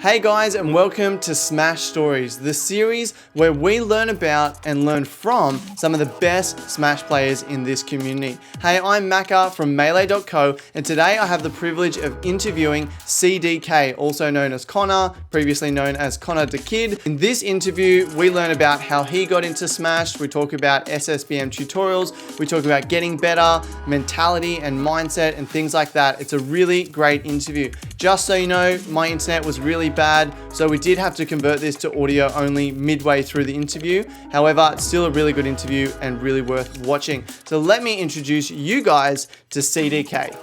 Hey guys, and welcome to Smash Stories, the series where we learn about and learn from some of the best Smash players in this community. Hey, I'm Macca from Melee.co, and today I have the privilege of interviewing CDK, also known as Connor, previously known as Connor the Kid. In this interview, we learn about how he got into Smash, we talk about SSBM tutorials, we talk about getting better, mentality and mindset and things like that. It's a really great interview. Just so you know, my internet was really bad, so we did have to convert this to audio only midway through the interview. However, it's still a really good interview and really worth watching. So let me introduce you guys to CDK.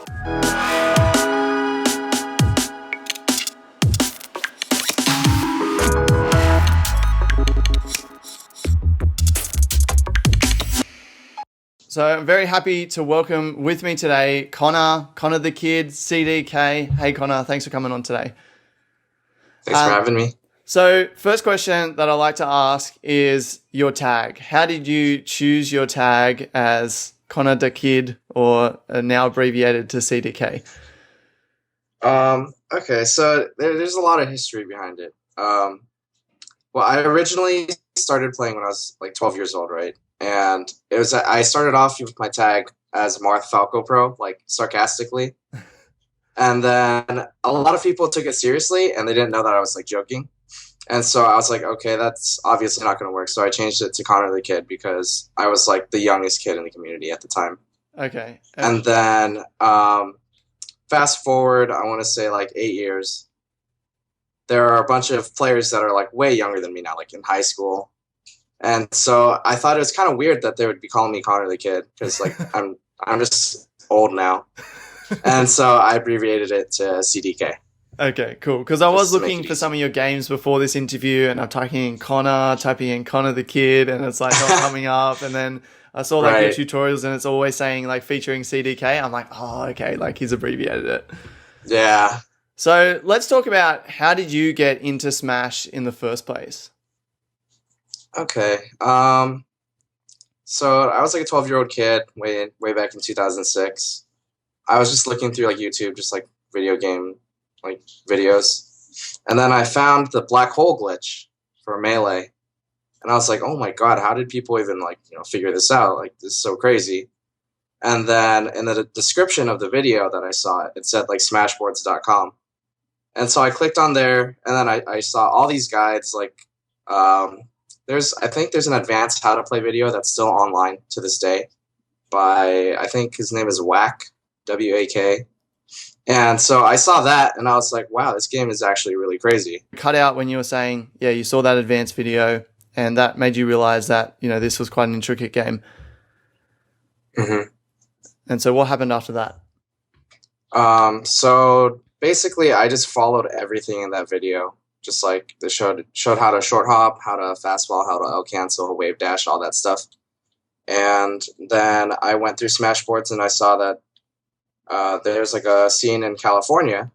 So I'm very happy to welcome with me today, Connor the Kid, CDK. Hey Connor, thanks for coming on today. Thanks for having me. So first question that I like to ask is your tag. How did you choose your tag as Connor the Kid, or now abbreviated to CDK? Okay, so there's a lot of history behind it. Well, I originally started playing when I was like 12 years old, right? And I started off with my tag as Marth Falco Pro, like sarcastically. And then a lot of people took it seriously and they didn't know that I was like joking. And so I was like, okay, that's obviously not going to work. So I changed it to Connor the Kid because I was like the youngest kid in the community at the time. Okay. And then fast forward, I want to say like 8 years. There are a bunch of players that are like way younger than me now, like in high school. And so I thought it was kind of weird that they would be calling me Connor the Kid because like I'm just old now. And so I abbreviated it to CDK. Okay, cool. Because I was looking for some of your games before this interview, and I'm typing in Connor the Kid, and it's like not coming up. And then I saw like your tutorials, and it's always saying like featuring CDK. I'm like, oh, okay, like he's abbreviated it. Yeah. So let's talk about, how did you get into Smash in the first place? Okay. So I was like a 12-year-old kid way back in 2006. I was just looking through like YouTube, just like video game like videos. And then I found the black hole glitch for Melee. And I was like, oh my God, how did people even like, figure this out? Like, this is so crazy. And then in the description of the video that I saw, it said like smashboards.com. And so I clicked on there, and then I saw all these guides. Like, I think there's an advanced how to play video that's still online to this day by, I think his name is Whack, W-A-K. And so I saw that, and I was like, wow, this game is actually really crazy. Cut out when you were saying, yeah, you saw that advanced video, and that made you realize that, this was quite an intricate game. Mm-hmm. And so what happened after that? So basically I just followed everything in that video. Just like they showed how to short hop, how to fastball, how to L cancel, wave dash, all that stuff. And then I went through Smashboards and I saw that there's like a scene in California,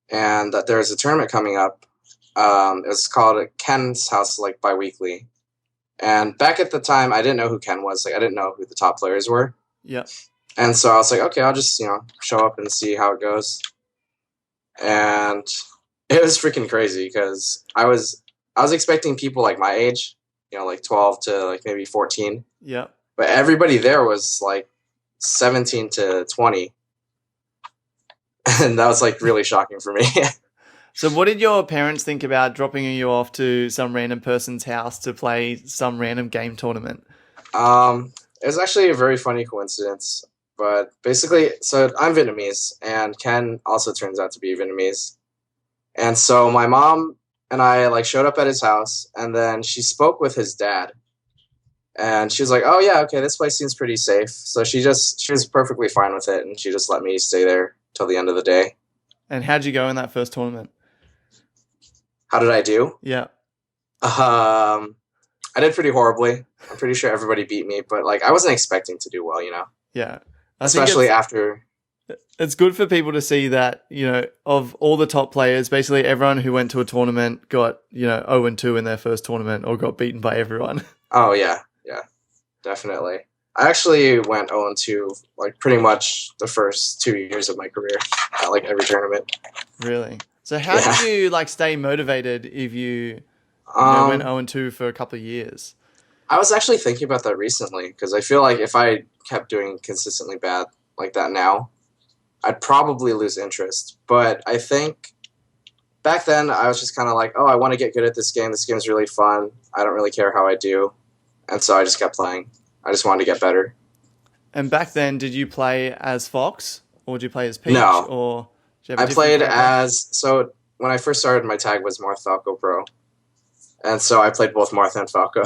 and that there's a tournament coming up. It's called Ken's House, like biweekly. And back at the time, I didn't know who Ken was. Like I didn't know who the top players were. Yeah. And so I was like, okay, I'll just show up and see how it goes. And it was freaking crazy because I was expecting people like my age, like 12 to like maybe 14. Yeah. But everybody there was like 17 to 20. And that was like really shocking for me. So what did your parents think about dropping you off to some random person's house to play some random game tournament? It was actually a very funny coincidence. But basically, so I'm Vietnamese, and Ken also turns out to be Vietnamese. And so my mom and I like showed up at his house, and then she spoke with his dad. And she was like, oh yeah, okay, this place seems pretty safe. So she was perfectly fine with it, and she just let me stay there till the end of the day. And how'd you go in that first tournament? How did I do? Yeah. I did pretty horribly. I'm pretty sure everybody beat me, but like I wasn't expecting to do well, Yeah. Especially after. It's good for people to see that, of all the top players, basically everyone who went to a tournament got, 0-2 in their first tournament or got beaten by everyone. Oh, yeah. Yeah, definitely. I actually went 0-2 like pretty much the first 2 years of my career at like every tournament. Really? So how Yeah. did you like stay motivated if you went Um, 0-2 for a couple of years? I was actually thinking about that recently because I feel like if I kept doing consistently bad like that now, I'd probably lose interest. But I think back then I was just kind of like, oh, I want to get good at this game. This game's really fun. I don't really care how I do, and so I just kept playing. I just wanted to get better. And back then, did you play as Fox or did you play as Peach No, or did you have a I different played character? as so when I first started, my tag was Marth Falco Pro, and so I played both Marth and Falco.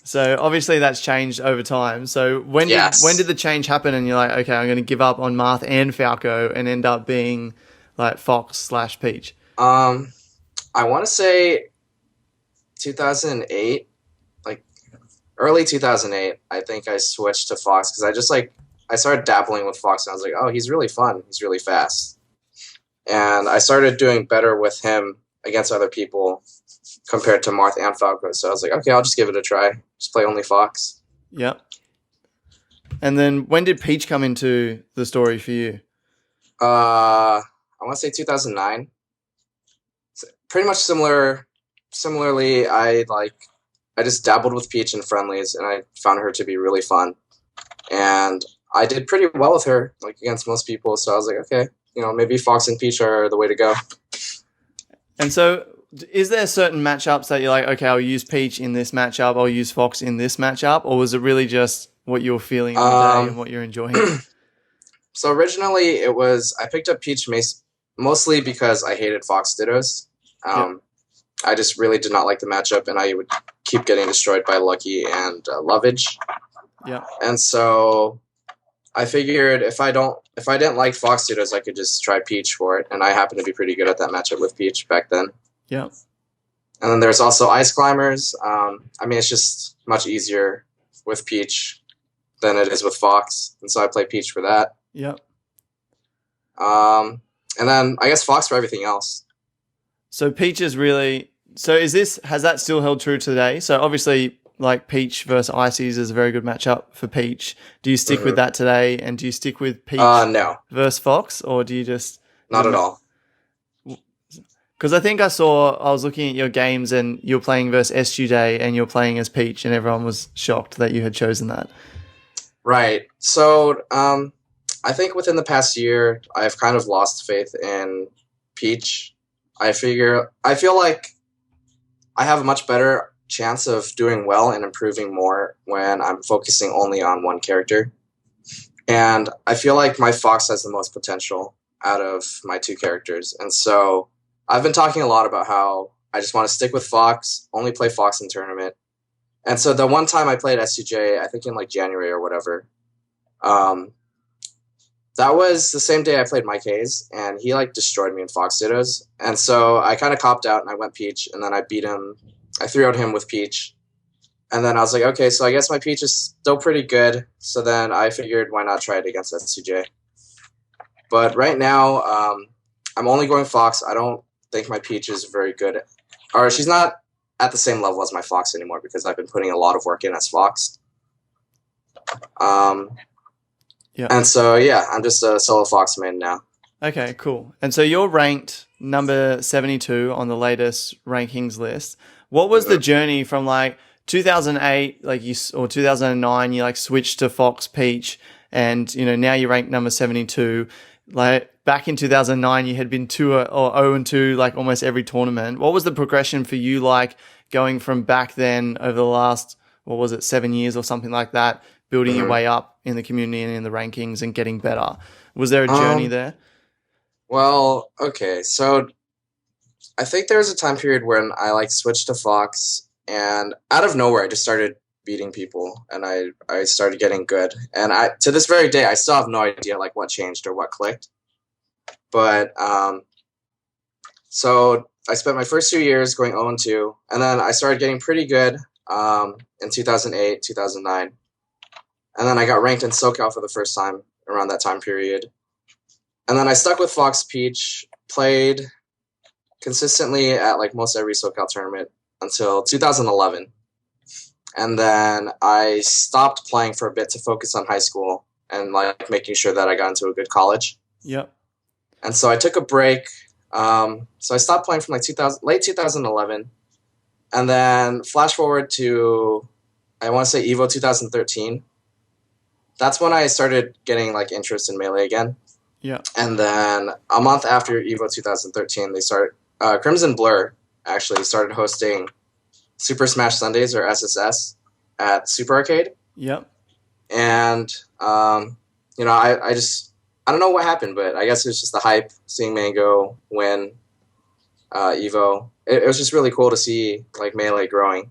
So obviously that's changed over time. So when did Yes. the change happen and you're like, okay, I'm going to give up on Marth and Falco and end up being like Fox/Peach? Um, I want to say 2008, like early 2008. I think I switched to Fox because I started dabbling with Fox and I was like, oh, he's really fun. He's really fast, and I started doing better with him against other people compared to Marth and Falco. So I was like, okay, I'll just give it a try. Just play only Fox. Yep. And then when did Peach come into the story for you? I want to say 2009. Pretty much similar. Similarly, I just dabbled with Peach in friendlies, and I found her to be really fun. And I did pretty well with her, like against most people. So I was like, okay, maybe Fox and Peach are the way to go. And so is there certain matchups that you're like, okay, I'll use Peach in this matchup, I'll use Fox in this matchup, or was it really just what you were feeling on the day and what you're enjoying? So originally, I picked up Peach mostly because I hated Fox Dittos. Yep. I just really did not like the matchup, and I would keep getting destroyed by Lucky and Lovage. Yep. And so I figured if I didn't like Fox Dittos, I could just try Peach for it, and I happened to be pretty good at that matchup with Peach back then. Yep. And then there's also Ice Climbers. It's just much easier with Peach than it is with Fox, and so I play Peach for that. Yep. And then I guess Fox for everything else. So Peach is really has that still held true today? So obviously like Peach versus Ices is a very good matchup for Peach. Do you stick with that today and do you stick with Peach No, versus Fox or do you just not at all. Because I think I was looking at your games and you're playing versus SGJ and you're playing as Peach and everyone was shocked that you had chosen that. Right. So I think within the past year, I've kind of lost faith in Peach. I feel like I have a much better chance of doing well and improving more when I'm focusing only on one character. And I feel like my Fox has the most potential out of my two characters. And so I've been talking a lot about how I just want to stick with Fox, only play Fox in tournament. And so the one time I played SCJ, I think in like January or whatever, that was the same day I played Mike Hayes, and he like destroyed me in Fox Dittos. And so I kind of copped out and I went Peach, and then I beat him. I 3-0'd him with Peach. And then I was like, okay, so I guess my Peach is still pretty good. So then I figured, why not try it against SCJ? But right now, I'm only going Fox. I don't think my Peach is very good. Or she's not at the same level as my Fox anymore because I've been putting a lot of work in as Fox. Yeah. And so, yeah, I'm just a solo Fox main now. Okay, cool. And so you're ranked number 72 on the latest rankings list. What was the journey from like 2008, or 2009, you like switched to Fox Peach, and now you rank number 72. Like back in 2009, you had been 2 or 0-2 like almost every tournament. What was the progression for you like going from back then over the last 7 years or something like that, building your way up in the community and in the rankings and getting better? Was there a journey there? Well, okay, so I think there was a time period when I like switched to Fox, and out of nowhere I just started beating people, and I started getting good. And to this very day I still have no idea like what changed or what clicked. But so I spent my first 2 years going 0-2, and then I started getting pretty good in 2008, 2009. And then I got ranked in SoCal for the first time around that time period. And then I stuck with Fox Peach, played consistently at like most every SoCal tournament until 2011. And then I stopped playing for a bit to focus on high school and like making sure that I got into a good college. Yep. And so I took a break. So I stopped playing from like 2000, late 2011, and then flash forward to, I want to say, Evo 2013. That's when I started getting like interest in Melee again. Yeah. And then a month after Evo 2013, they started Crimson Blur actually started hosting Super Smash Sundays, or SSS, at Super Arcade. Yep. And I don't know what happened, but I guess it was just the hype, seeing Mango win Evo. It was just really cool to see like Melee growing,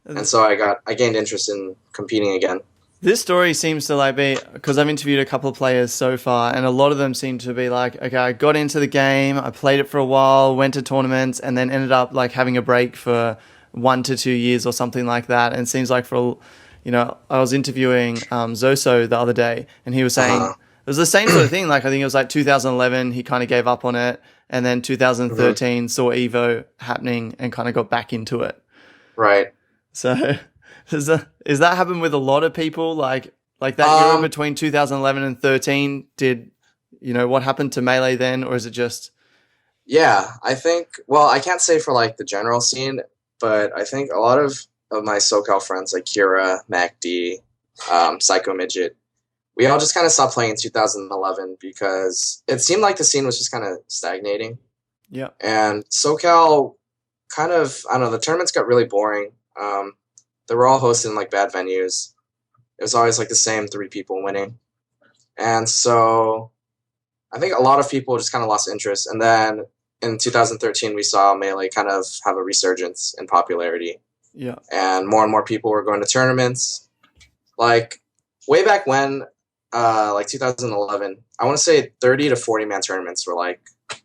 and so I gained interest in competing again. This story seems to like be, because I've interviewed a couple of players so far, and a lot of them seem to be like, okay, I got into the game, I played it for a while, went to tournaments, and then ended up like having a break for 1 to 2 years or something like that. And it seems like I was interviewing Zoso the other day, and he was saying it was the same sort of thing. Like I think it was like 2011, he kind of gave up on it, and then 2013 saw Evo happening and kind of got back into it. Right. So is that happen with a lot of people? Like that era between 2011 and 13? Did what happened to Melee then, or is it just? Yeah, I think. Well, I can't say for like the general scene, but I think a lot of my SoCal friends like Kira, MacD, Psycho Midget, we all just kind of stopped playing in 2011 because it seemed like the scene was just kind of stagnating. Yeah. And SoCal kind of, I don't know, the tournaments got really boring. They were all hosted in like bad venues. It was always like the same 3 people winning. And so I think a lot of people just kind of lost interest. And then in 2013, we saw Melee kind of have a resurgence in popularity. Yeah. And more people were going to tournaments. Like way back when, like 2011, I want to say 30 to 40 man tournaments were like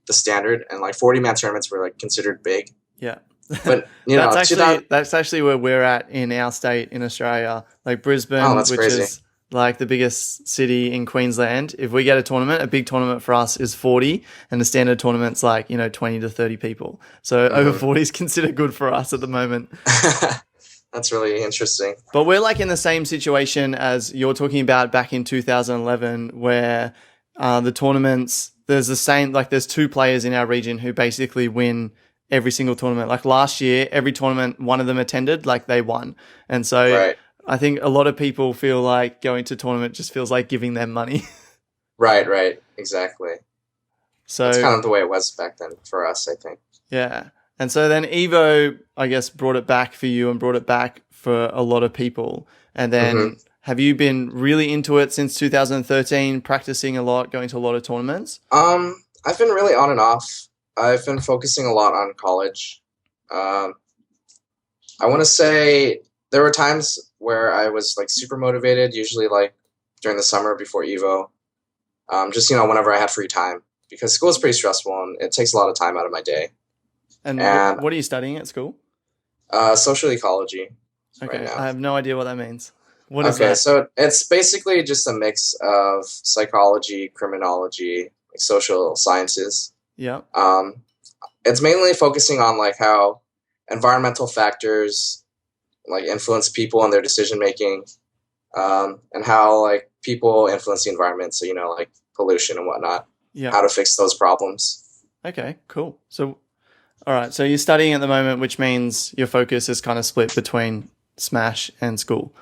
the standard, and like 40 man tournaments were like considered big. Yeah. But that's actually where we're at in our state in Australia, like Brisbane, which crazy. Is like the biggest city in Queensland. If we get a tournament, a big tournament for us is 40, and the standard tournament's like 20 to 30 people. So over 40 is considered good for us at the moment. That's really interesting. But we're like in the same situation as you're talking about back in 2011, where the tournaments, there's the same, like there's 2 players in our region who basically win every single tournament. Like last year, every tournament one of them attended, like they won. And so right. I think a lot of people feel like going to tournament just feels like giving them money. Right, exactly. So that's kind of the way it was back then for us, I think. Yeah. And so then Evo, I guess, brought it back for you and brought it back for a lot of people. And then have you been really into it since 2013, practicing a lot, going to a lot of tournaments? I've been really on and off. I've been focusing a lot on college. I want to say there were times where I was like super motivated, usually like during the summer before Evo, just whenever I had free time, because school is pretty stressful and it takes a lot of time out of my day. And what are you studying at school? Social ecology. Okay, right now. I have no idea what that means. What is that? Okay, so it's basically just a mix of psychology, criminology, like social sciences. Yeah. It's mainly focusing on like how environmental factors like influence people and their decision making, and how like people influence the environment. So like pollution and whatnot. Yeah. How to fix those problems. Okay, cool. So, all right. So you're studying at the moment, which means your focus is kind of split between Smash and school.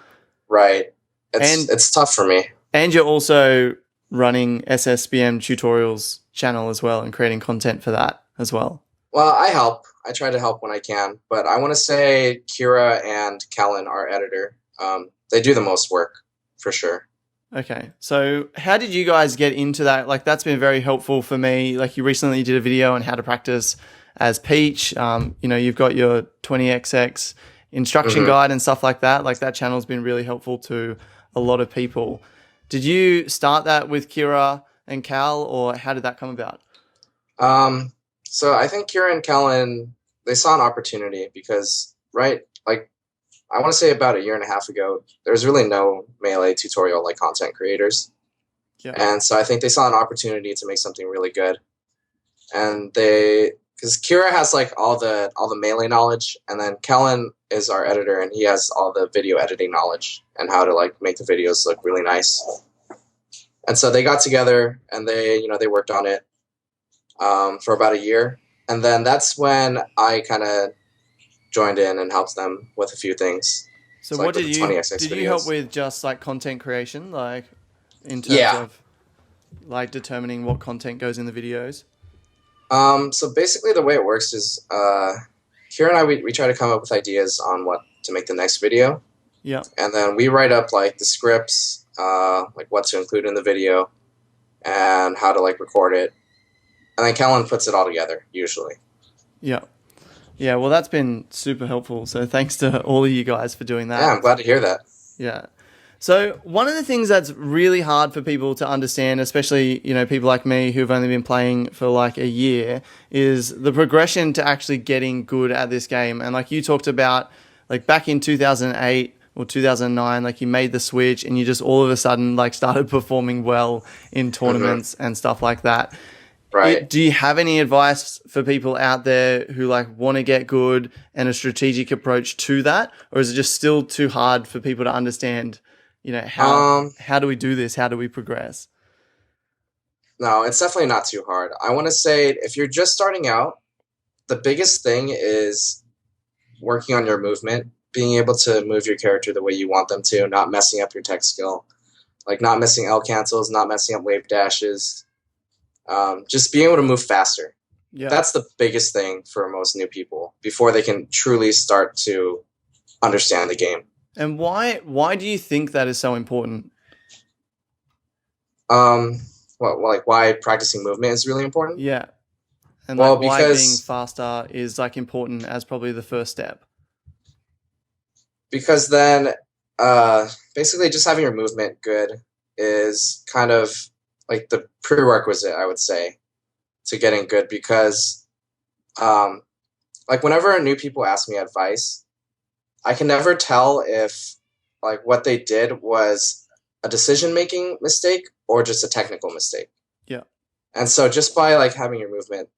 Right. It's tough for me. And you're also running SSBM tutorials channel as well and creating content for that as well. Well, I help. I try to help when I can, but I want to say Kira and Kellen, our editor, they do the most work for sure. Okay. So how did you guys get into that? Like that's been very helpful for me. Like you recently did a video on how to practice as Peach. You've got your 20XX instruction guide and stuff like that. Like that channel's been really helpful to a lot of people. Did you start that with Kira and Cal, or how did that come about? So I think Kira and Kellen, they saw an opportunity because, right, like I want to say about a year and a half ago, there's really no Melee tutorial like content creators. Yeah. And so I think they saw an opportunity to make something really good. And because Kira has like all the Melee knowledge, and then Kellen is our editor and he has all the video editing knowledge and how to like make the videos look really nice. And so they got together and they worked on it. for about a year, and then that's when I kind of joined in and helped them with a few things. So So like what with did the you 20xx did you help videos. with just like content creation, like in terms Yeah. of like determining what content goes in the videos? So basically, the way it works is Kira and I we try to come up with ideas on what to make the next video, Yeah. and then we write up like the scripts, like what to include in the video, and how to like record it, and then Kellen puts it all together usually. Yeah. Yeah, well, that's been super helpful. So thanks to all of you guys for doing Yeah, that. I'm glad to hear that. Yeah. So one of the things that's really hard for people to understand, especially, people like me who've only been playing for like a year, is the progression to actually getting good at this game. And like you talked about, like back in 2008 or 2009, like you made the switch and you just all of a sudden like started performing well in tournaments and stuff like that. Right. Do you have any advice for people out there who like want to get good and a strategic approach to that, or is it just still too hard for people to understand? How do we do this? How do we progress? No, it's definitely not too hard. I want to say if you're just starting out, the biggest thing is working on your movement, being able to move your character the way you want them to, not messing up your tech skill, like not missing L cancels, not messing up wave dashes, just being able to move faster. Yeah. That's the biggest thing for most new people before they can truly start to understand the game. And why do you think that is so important? Why practicing movement is really important? Yeah. And Well, like why being because faster is like important as probably the first step. then basically just having your movement good is kind of like the prerequisite, I would say, to getting good because like whenever new people ask me advice, I can never tell if like what they did was a decision making mistake or just a technical mistake. Yeah. And so just by like having your movement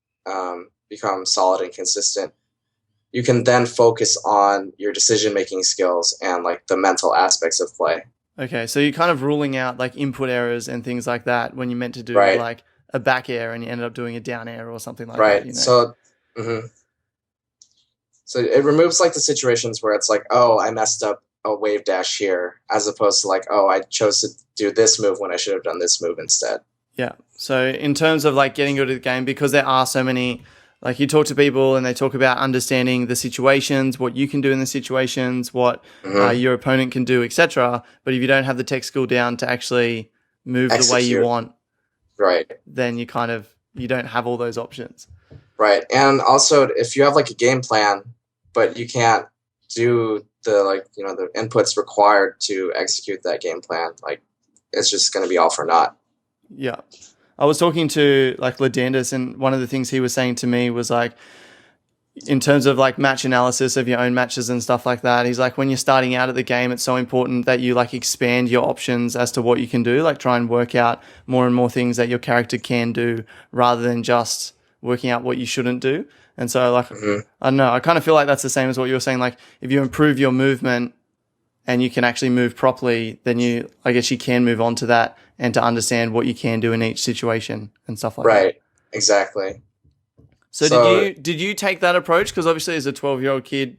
become solid and consistent, you can then focus on your decision making skills and like the mental aspects of play. Okay, so you're kind of ruling out like input errors and things like that when you meant to do Right. like a back air and you ended up doing a down air or something like Right. that. So so it removes like the situations where it's like, oh, I messed up a wave dash here, as opposed to like, oh, I chose to do this move when I should have done this move instead. Yeah. So in terms of like getting good at the game, because there are so many, like you talk to people and they talk about understanding the situations, what you can do in the situations, what your opponent can do, etc. But if you don't have the tech skill down to actually move the way you want, right, then you don't have all those options. Right. And also if you have like a game plan, but you can't do the the inputs required to execute that game plan, like it's just going to be all for naught. Yeah. I was talking to like Ladandis, and one of the things he was saying to me was like, in terms of like match analysis of your own matches and stuff like that, he's like, when you're starting out at the game, it's so important that you like expand your options as to what you can do, like try and work out more and more things that your character can do rather than just working out what you shouldn't do. And so like, I don't know, I kind of feel like that's the same as what you were saying. Like if you improve your movement and you can actually move properly, then I guess you can move on to that and to understand what you can do in each situation and stuff like that. Right, exactly. So did you take that approach? Because obviously as a 12-year-old kid,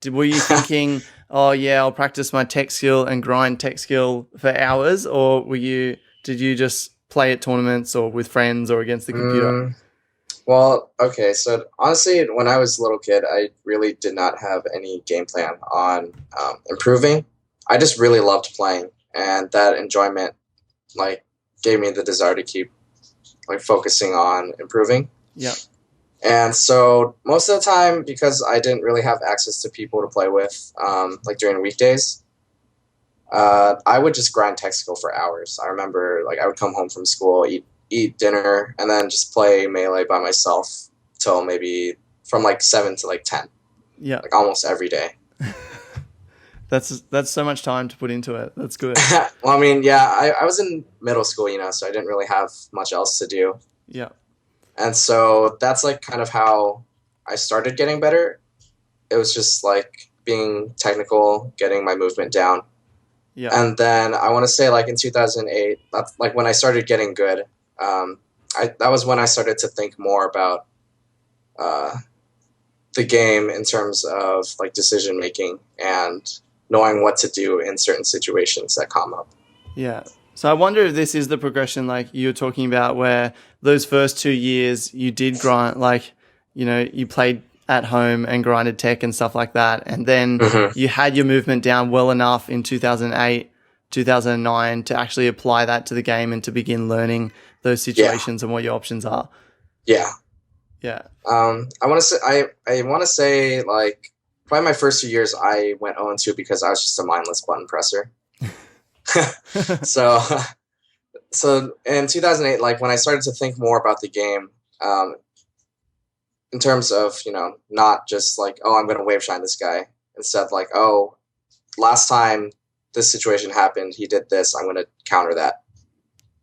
were you thinking, oh yeah, I'll practice my tech skill and grind tech skill for hours? Or did you just play at tournaments or with friends or against the computer? Well, okay, so honestly, when I was a little kid, I really did not have any game plan on improving. I just really loved playing, and that enjoyment like gave me the desire to keep like focusing on improving. Yeah. And so most of the time, because I didn't really have access to people to play with, like during weekdays, I would just grind tech skill for hours. I remember like I would come home from school, eat dinner, and then just play Melee by myself till maybe from like 7 to like 10. Yeah. Like almost every day. That's so much time to put into it. That's good. Well, I mean, yeah, I was in middle school, so I didn't really have much else to do. Yeah. And so that's like kind of how I started getting better. It was just like being technical, getting my movement down. Yeah. And then I want to say like in 2008, that's like when I started getting good, that was when I started to think more about uh, the game in terms of like decision making and knowing what to do in certain situations that come up. Yeah. So I wonder if this is the progression like you're talking about where those first 2 years you did grind, like, you played at home and grinded tech and stuff like that. And then you had your movement down well enough in 2008, 2009 to actually apply that to the game and to begin learning those situations and what your options are. Yeah. Yeah. I want to say I want to say like probably my first few years I went 0-2 because I was just a mindless button presser. so so in 2008, like when I started to think more about the game, in terms of not just like, oh, I'm going to wave shine this guy, instead like, oh, last time this situation happened, he did this, I'm going to counter that.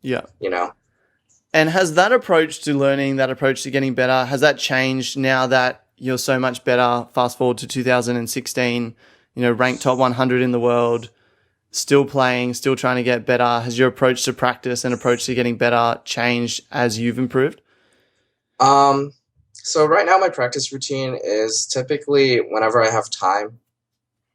Yeah. And has that approach to learning, that approach to getting better, has that changed now that you're so much better? Fast forward to 2016, ranked top 100 in the world, still playing, still trying to get better. Has your approach to practice and approach to getting better changed as you've improved? So right now my practice routine is typically whenever I have time.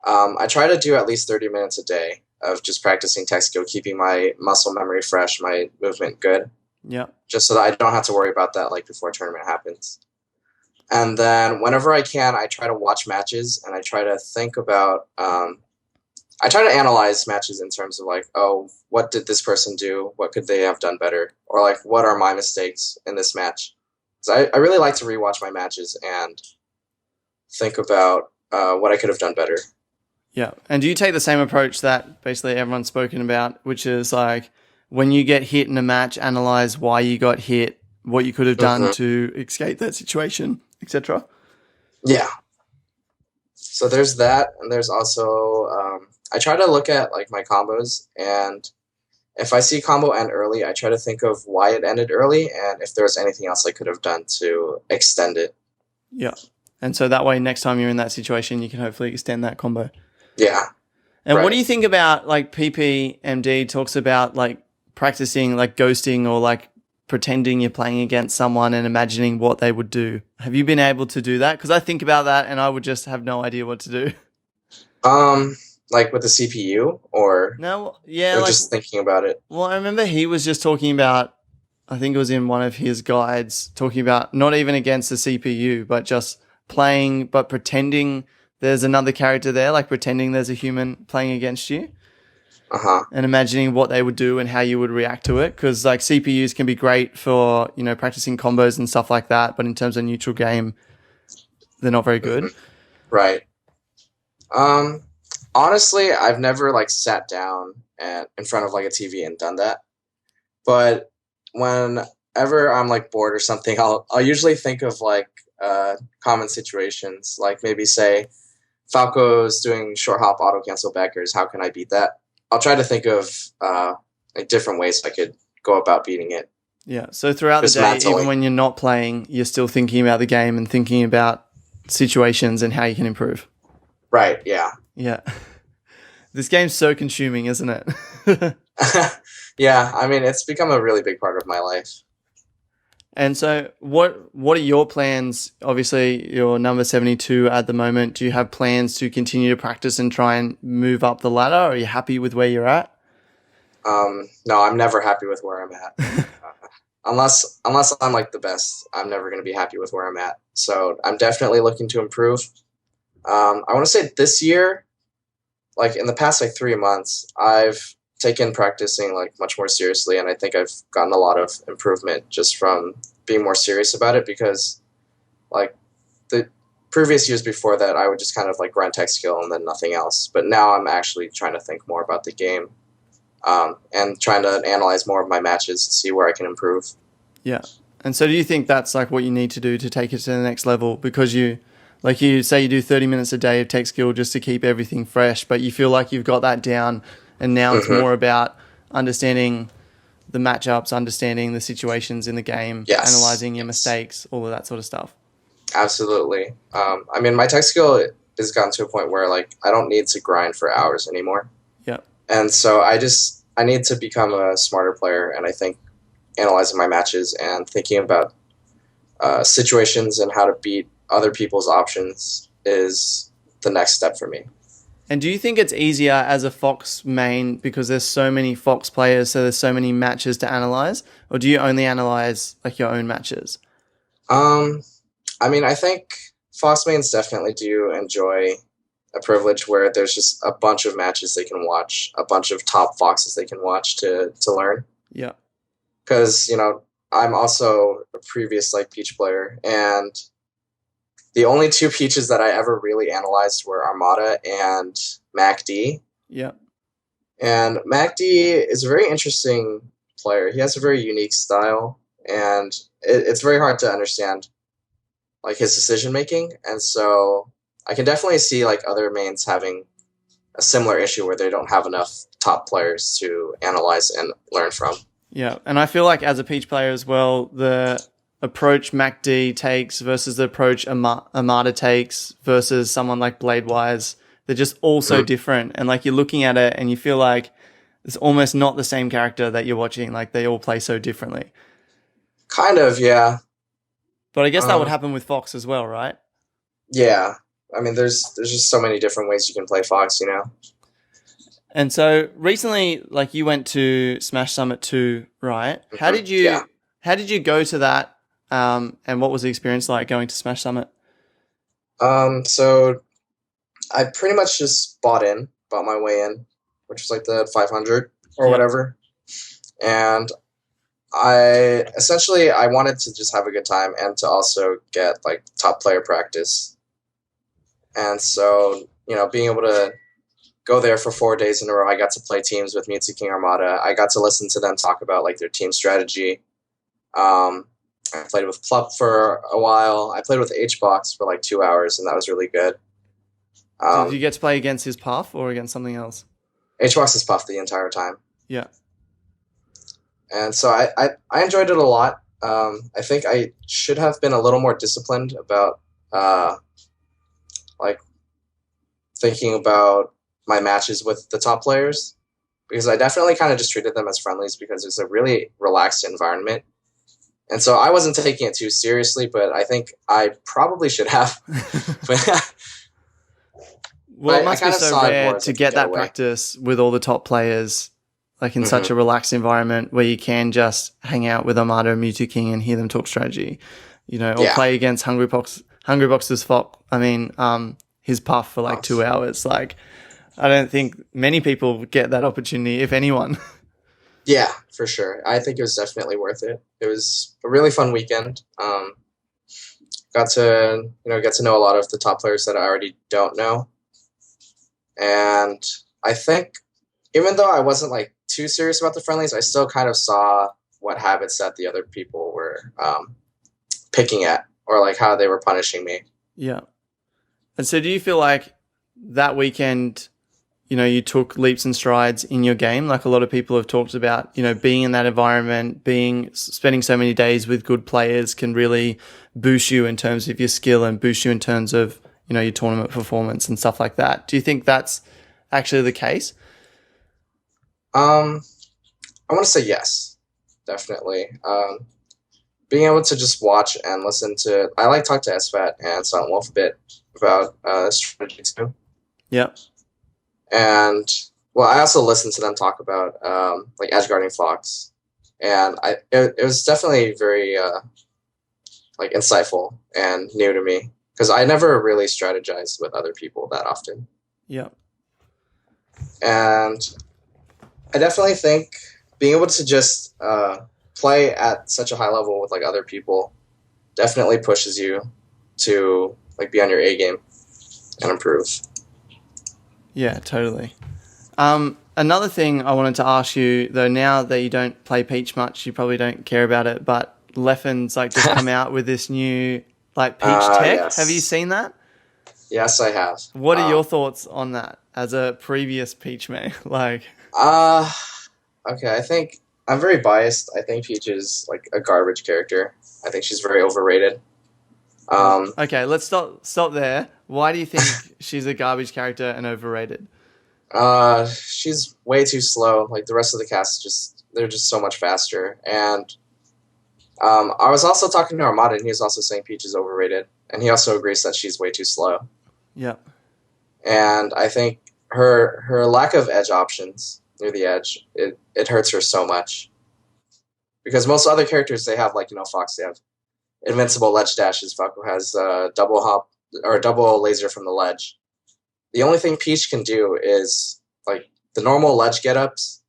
I try to do at least 30 minutes a day of just practicing tech skill, keeping my muscle memory fresh, my movement good. Yeah. Just so that I don't have to worry about that like before a tournament happens. And then whenever I can, I try to watch matches and I try to think about, I try to analyze matches in terms of like, oh, what did this person do? What could they have done better? Or like, what are my mistakes in this match? So I really like to rewatch my matches and think about what I could have done better. Yeah. And do you take the same approach that basically everyone's spoken about, which is like when you get hit in a match, analyze why you got hit, what you could have done to escape that situation, etc.? Yeah. So there's that. And there's also, I try to look at like my combos, and if I see combo end early, I try to think of why it ended early and if there's anything else I could have done to extend it. Yeah. And so that way, next time you're in that situation, you can hopefully extend that combo. Yeah. And what do you think about like PPMD talks about like practicing like ghosting or like pretending you're playing against someone and imagining what they would do? Have you been able to do that? Because I think about that and I would just have no idea what to do. Like with the CPU or no, yeah, or like, just thinking about it. Well, I remember he was just talking about, I think it was in one of his guides, talking about not even against the CPU, but just playing, but pretending there's another character there, like pretending there's a human playing against you. And imagining what they would do and how you would react to it. Because like CPUs can be great for, practicing combos and stuff like that. But in terms of neutral game, they're not very good. Right. Honestly, I've never like sat down in front of like a TV and done that. But whenever I'm like bored or something, I'll usually think of like common situations. Like maybe say Falco's doing short hop auto cancel backers. How can I beat that? I'll try to think of like different ways I could go about beating it. Yeah. So throughout the day, mentally, even when you're not playing, you're still thinking about the game and thinking about situations and how you can improve. Right. Yeah. Yeah. This game's so consuming, isn't it? Yeah. I mean, it's become a really big part of my life. And so what are your plans? Obviously, you're number 72 at the moment. Do you have plans to continue to practice and try and move up the ladder? Or are you happy with where you're at? No, I'm never happy with where I'm at. Unless I'm like the best, I'm never going to be happy with where I'm at. So I'm definitely looking to improve. I want to say this year, like in the past like 3 months, I've taken practicing like much more seriously, and I think I've gotten a lot of improvement just from being more serious about it, because like the previous years before that I would just kind of like grind tech skill and then nothing else, but now I'm actually trying to think more about the game and trying to analyze more of my matches to see where I can improve. Yeah. And so do you think that's like what you need to do to take it to the next level? Because you say you do 30 minutes a day of tech skill just to keep everything fresh, but you feel like you've got that down. And now it's more about understanding the matchups, understanding the situations in the game, analyzing your mistakes, all of that sort of stuff. Absolutely. I mean, my tech skill has gotten to a point where like I don't need to grind for hours anymore. Yeah. And so I need to become a smarter player. And I think analyzing my matches and thinking about situations and how to beat other people's options is the next step for me. And do you think it's easier as a Fox main because there's so many Fox players, so there's so many matches to analyze, or do you only analyze like your own matches? Um, I mean, I think Fox mains definitely do enjoy a privilege where there's just a bunch of matches they can watch, a bunch of top Foxes they can watch to learn. Yeah. Because I'm also a previous like Peach player, and the only two Peaches that I ever really analyzed were Armada and MacD. Yeah. And MacD is a very interesting player. He has a very unique style, and it's very hard to understand like his decision making. And so I can definitely see like other mains having a similar issue where they don't have enough top players to analyze and learn from. Yeah, and I feel like as a Peach player as well, the approach MacD takes versus the approach Armada takes versus someone like Bladewise, they're just all so different. And like you're looking at it and you feel like it's almost not the same character that you're watching. Like they all play so differently. Kind of, yeah. But I guess that would happen with Fox as well, right? Yeah. I mean, there's just so many different ways you can play Fox, you know? And so recently, like you went to Smash Summit 2, right? How did you go to that? And what was the experience like going to Smash Summit? So I pretty much just bought my way in, which was like the 500 or whatever. And I wanted to just have a good time and to also get like top player practice. And so, being able to go there for 4 days in a row, I got to play teams with Mewtwo King Armada. I got to listen to them talk about like their team strategy. I played with Plup for a while. I played with HBox for like 2 hours, and that was really good. Did you get to play against his Puff or against something else? HBox is Puff the entire time. Yeah. And so I enjoyed it a lot. I think I should have been a little more disciplined about like thinking about my matches with the top players, because I definitely kind of just treated them as friendlies because it's a really relaxed environment. And so I wasn't taking it too seriously, but I think I probably should have. Well, it must be so rare to get that practice with all the top players, like in such a relaxed environment where you can just hang out with Armada and Mewtwo King and hear them talk strategy, or play against Hungrybox's Fox. I mean, his Puff for like 2 hours. Like, I don't think many people get that opportunity, if anyone. Yeah, for sure. I think it was definitely worth it. It was a really fun weekend. Got to get to know a lot of the top players that I already don't know. And I think even though I wasn't like too serious about the friendlies, I still kind of saw what habits that the other people were picking at, or like how they were punishing me. Yeah. And so do you feel like that weekend, you took leaps and strides in your game? Like a lot of people have talked about, being in that environment, spending so many days with good players can really boost you in terms of your skill and boost you in terms of, your tournament performance and stuff like that. Do you think that's actually the case? I want to say yes, definitely. Being able to just watch and listen to, I like talk to SFAT and Silent Wolf a bit about strategy too. Yeah. And I also listened to them talk about like Edgeguarding Fox, and it was definitely very like insightful and new to me, because I never really strategized with other people that often. Yeah. And I definitely think being able to just play at such a high level with like other people definitely pushes you to like be on your A game and improve. Yeah, totally. Another thing I wanted to ask you, though, now that you don't play Peach much, you probably don't care about it, but Leffen's like just come out with this new like Peach tech. Yes. Have you seen that? Yes, I have. What are your thoughts on that as a previous Peach man? Okay, I think I'm very biased. I think Peach is like a garbage character. I think she's very overrated. Okay, let's stop there. Why do you think she's a garbage character and overrated? She's way too slow. Like the rest of the cast they're just so much faster. And I was also talking to Armada, and he was also saying Peach is overrated, and he also agrees that she's way too slow. Yeah. And I think her lack of edge options near the edge, it hurts her so much. Because most other characters, they have, like, Fox, they have invincible ledge dashes. Falco has double hop or double laser from the ledge. The only thing Peach can do is, like, the normal ledge get-ups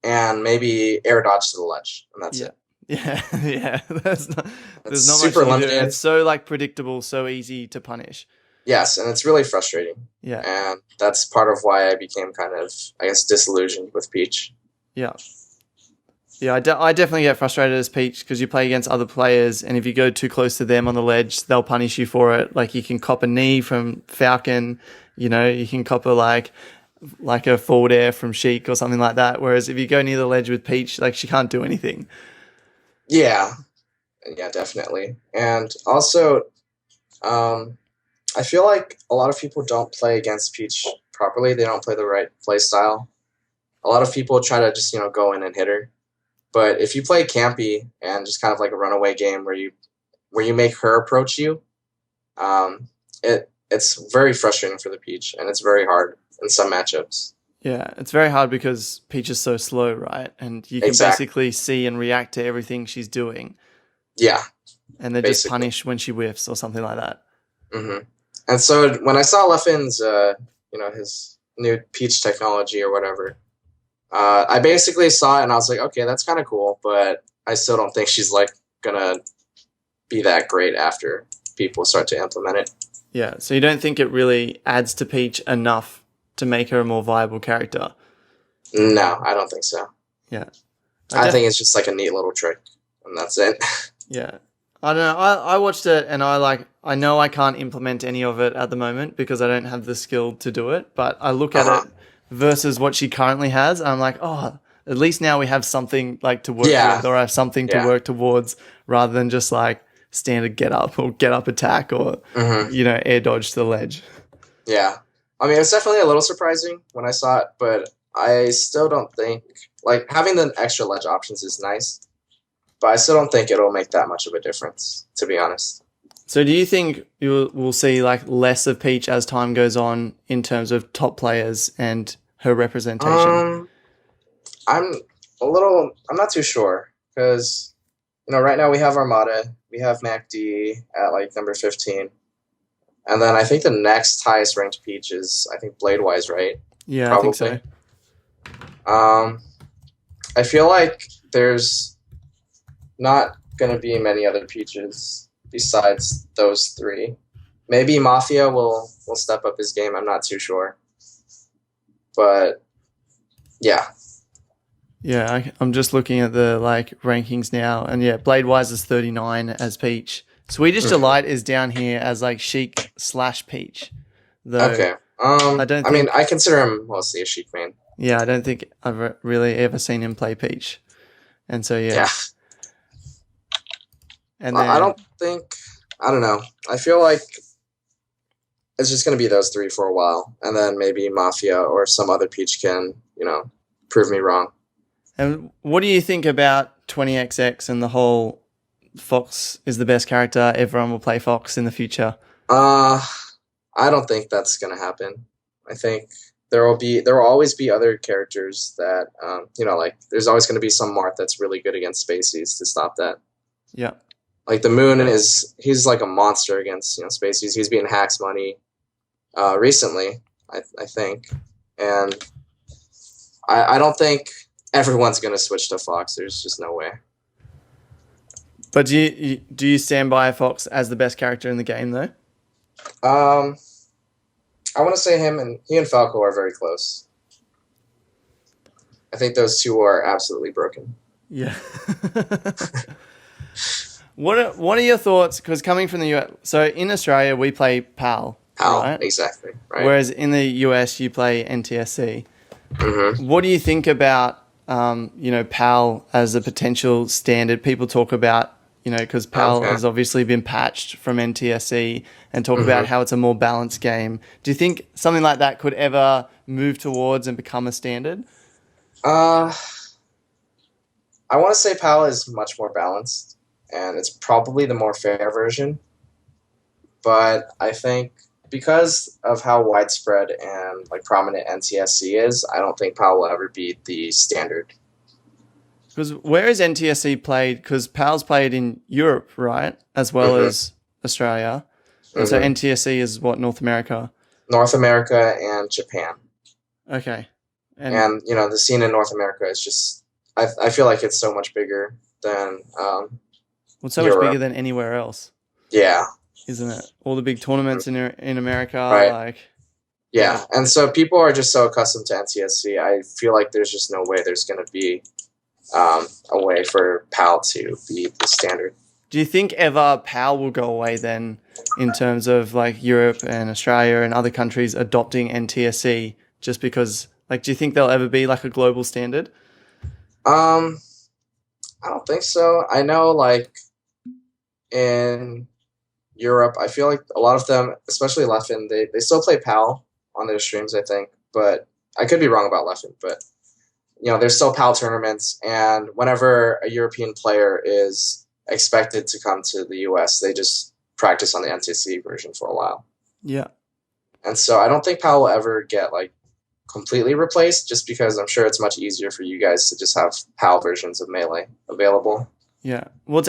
and maybe air dodge to the ledge, and that's it. Yeah, yeah. There's not It's much super you can do. limited. It's so like predictable, so easy to punish. Yes, and it's really frustrating. Yeah. And that's part of why I became kind of, I guess, disillusioned with Peach. Yeah. Yeah, I definitely get frustrated as Peach because you play against other players, and if you go too close to them on the ledge, they'll punish you for it. Like you can cop a knee from Falcon, you can cop a like a forward air from Sheik or something like that. Whereas if you go near the ledge with Peach, like she can't do anything. Yeah, definitely. And also, I feel like a lot of people don't play against Peach properly. They don't play the right play style. A lot of people try to just, go in and hit her. But if you play campy and just kind of like a runaway game where you make her approach you, it's very frustrating for the Peach, and it's very hard in some matchups. Yeah, it's very hard because Peach is so slow, right? And you can basically see and react to everything she's doing. Yeah. And they just punish when she whiffs or something like that. Mm-hmm. And so when I saw Leffin's, his new Peach technology or whatever, I basically saw it and I was like, okay, that's kind of cool, but I still don't think she's like gonna be that great after people start to implement it. Yeah, so you don't think it really adds to Peach enough to make her a more viable character? No, I don't think so. Yeah. I think it's just like a neat little trick, and that's it. Yeah. I don't know. I watched it and I know I can't implement any of it at the moment because I don't have the skill to do it, but I look at it versus what she currently has, and I'm like, oh, at least now we have something like to work with, or I have something to work towards, rather than just like standard get up or get up attack or air dodge to the ledge. Yeah, I mean, it's definitely a little surprising when I saw it, but I still don't think, like, having the extra ledge options is nice, but I still don't think it'll make that much of a difference, to be honest. So do you think we'll see like less of Peach as time goes on in terms of top players and her representation? I'm not too sure because, right now we have Armada, we have MacD at like number 15. And then I think the next highest ranked Peach is, I think, Bladewise, right? Yeah, probably. I think so. I feel like there's not going to be many other Peaches besides those three. Maybe Mafia will step up his game. I'm not too sure. But, yeah. Yeah, I'm just looking at the rankings now. And yeah, Bladewise is 39 as Peach. Swedish Delight is down here as like Sheik/Peach. Okay. I consider him mostly a Sheik main. Yeah, I don't think I've really ever seen him play Peach. And so, yeah. And then, I don't know. I feel like it's just going to be those three for a while. And then maybe Mafia or some other Peach can, prove me wrong. And what do you think about 20XX and the whole Fox is the best character, everyone will play Fox in the future? I don't think that's going to happen. I think there will always be other characters that, there's always going to be some Marth that's really good against Spaceys to stop that. Yeah. Like the Moon he's like a monster against, Spaceys. He's beaten Hacks Money recently, I think. And I don't think everyone's going to switch to Fox. There's just no way. But do you stand by Fox as the best character in the game, though? I want to say he and Falco are very close. I think those two are absolutely broken. Yeah. What are your thoughts? Because coming from the US, so in Australia we play PAL. PAL, right? Exactly. Right. Whereas in the US you play NTSC. Mm-hmm. What do you think about PAL as a potential standard? People talk about because PAL has obviously been patched from NTSC and talk about how it's a more balanced game. Do you think something like that could ever move towards and become a standard? I want to say PAL is much more balanced. and it's probably the more fair version. But I think because of how widespread and like prominent NTSC is, I don't think PAL will ever be the standard. Because where is NTSC played? Because PAL's played in Europe, right? As well hmm as Australia. And so hmm NTSC is what, North America? North America and Japan. Okay. And And the scene in North America is just I feel like it's so much bigger than well, so much bigger Europe. than anywhere else, Yeah, isn't it? All the big tournaments in America, right. like, Yeah, and so people are just so accustomed to NTSC. I feel like there's just no way there's going to be a way for PAL to be the standard. do you think ever PAL will go away then in terms of like Europe and Australia and other countries adopting NTSC just because, like, do you think there'll ever be like a global standard? Um, I don't think so. I know, like in Europe, I feel like a lot of them, especially Leffen, they still play PAL on their streams, I think. But I could be wrong about Leffen, but there's still PAL tournaments, and whenever a European player is expected to come to the US, they just practice on the NTC version for a while. Yeah. And so I don't think PAL will ever get like completely replaced, just because I'm sure it's much easier for you guys to just have PAL versions of Melee available. Yeah. Well,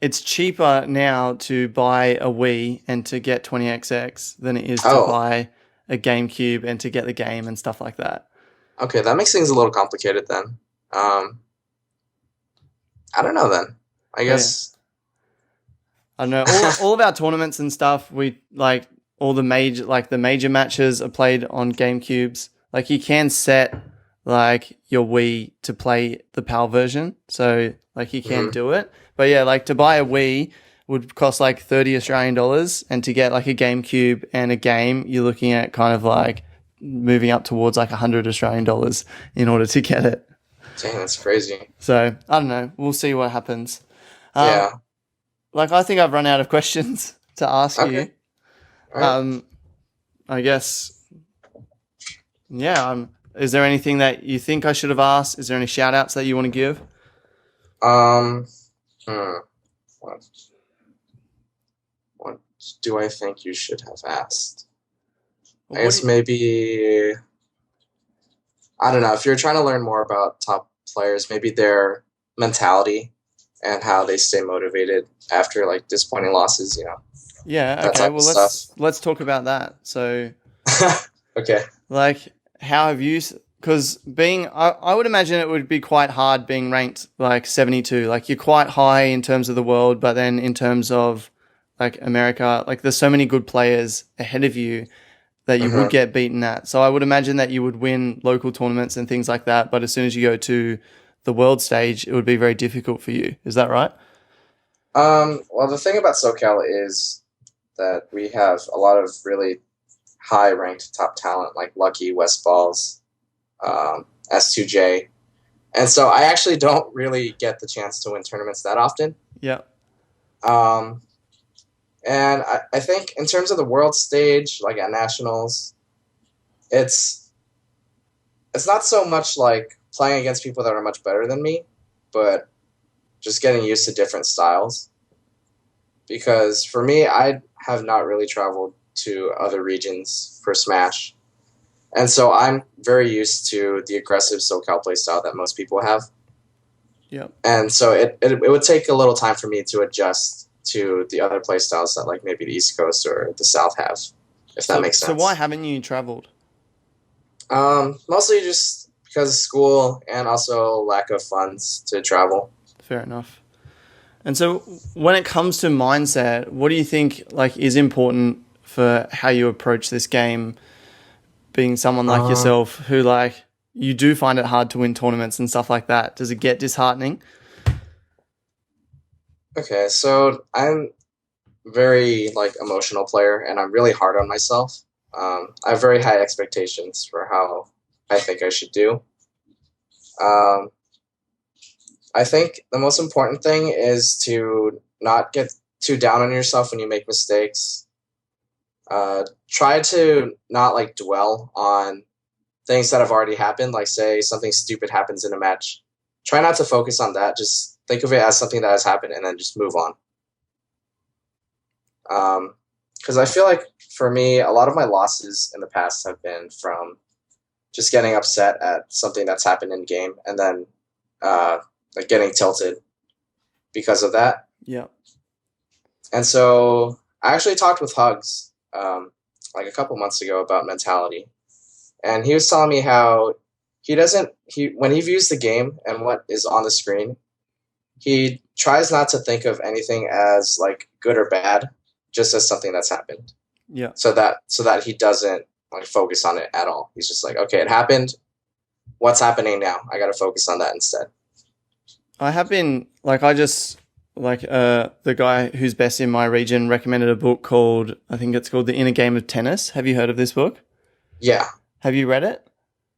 it's cheaper now to buy a Wii and to get 20XX than it is to Oh, buy a GameCube and to get the game and stuff like that. okay, that makes things a little complicated then. I don't know then. I Yeah. guess. I don't know. All of our tournaments and stuff, we like all the major matches are played on GameCubes. Like you can set like your Wii to play the PAL version, so like you can do it. But yeah, like to buy a Wii would cost like 30 Australian dollars, and to get like a GameCube and a game, you're looking at kind of like moving up towards like 100 Australian dollars in order to get it. Dang, that's crazy. So I don't know. We'll see what happens. Yeah. Like I think I've run out of questions to ask Okay. you. All right. I guess. Yeah. Is there anything that you think I should have asked? Is there any shout outs that you want to give? What, what do I think you should have asked? I guess maybe, I don't know, if you're trying to learn more about top players, maybe their mentality and how they stay motivated after like disappointing losses, Yeah. that Okay. type Well, of stuff. let's talk about that. So, Okay. like, how have you? Because I would imagine it would be quite hard being ranked like 72. Like you're quite high in terms of the world, but then in terms of like America, like there's so many good players ahead of you that you would get beaten at. So I would imagine that you would win local tournaments and things like that. But as soon as you go to the world stage, it would be very difficult for you. Is that right? Well, the thing about SoCal is that we have a lot of really high-ranked top talent like Lucky, Westballs, S2J. And so I actually don't really get the chance to win tournaments that often. Yeah. And I think in terms of the world stage, like at nationals, it's not so much like playing against people that are much better than me, but just getting used to different styles. Because for me, I have not really traveled to other regions for Smash. And so I'm very used to the aggressive SoCal playstyle that most people have. Yep. And so it would take a little time for me to adjust to the other playstyles that like maybe the East Coast or the South have, if that makes sense. So why haven't you traveled? Mostly just because of school and also lack of funds to travel. Fair enough. And so when it comes to mindset, what do you think like is important for how you approach this game, being someone like yourself who like you do find it hard to win tournaments and stuff like that? Does it get disheartening? Okay, so I'm very like emotional player and I'm really hard on myself. I have very high expectations for how I think I should do. I think the most important thing is to not get too down on yourself when you make mistakes. Try to not like dwell on things that have already happened. Like say something stupid happens in a match. Try not to focus on that. Just think of it as something that has happened and then just move on. Because I feel like for me, a lot of my losses in the past have been from just getting upset at something that's happened in game and then like getting tilted because of that. Yeah. And so I actually talked with Hugs like a couple months ago about mentality, and he was telling me how when he views the game and what is on the screen, he tries not to think of anything as like good or bad, just as something that's happened. Yeah. So that he doesn't like focus on it at all. He's just like, okay, it happened. What's happening now? I got to focus on that instead. I have been the guy who's best in my region recommended a book called, I think it's called The Inner Game of Tennis. Have you heard of this book? Yeah. Have you read it?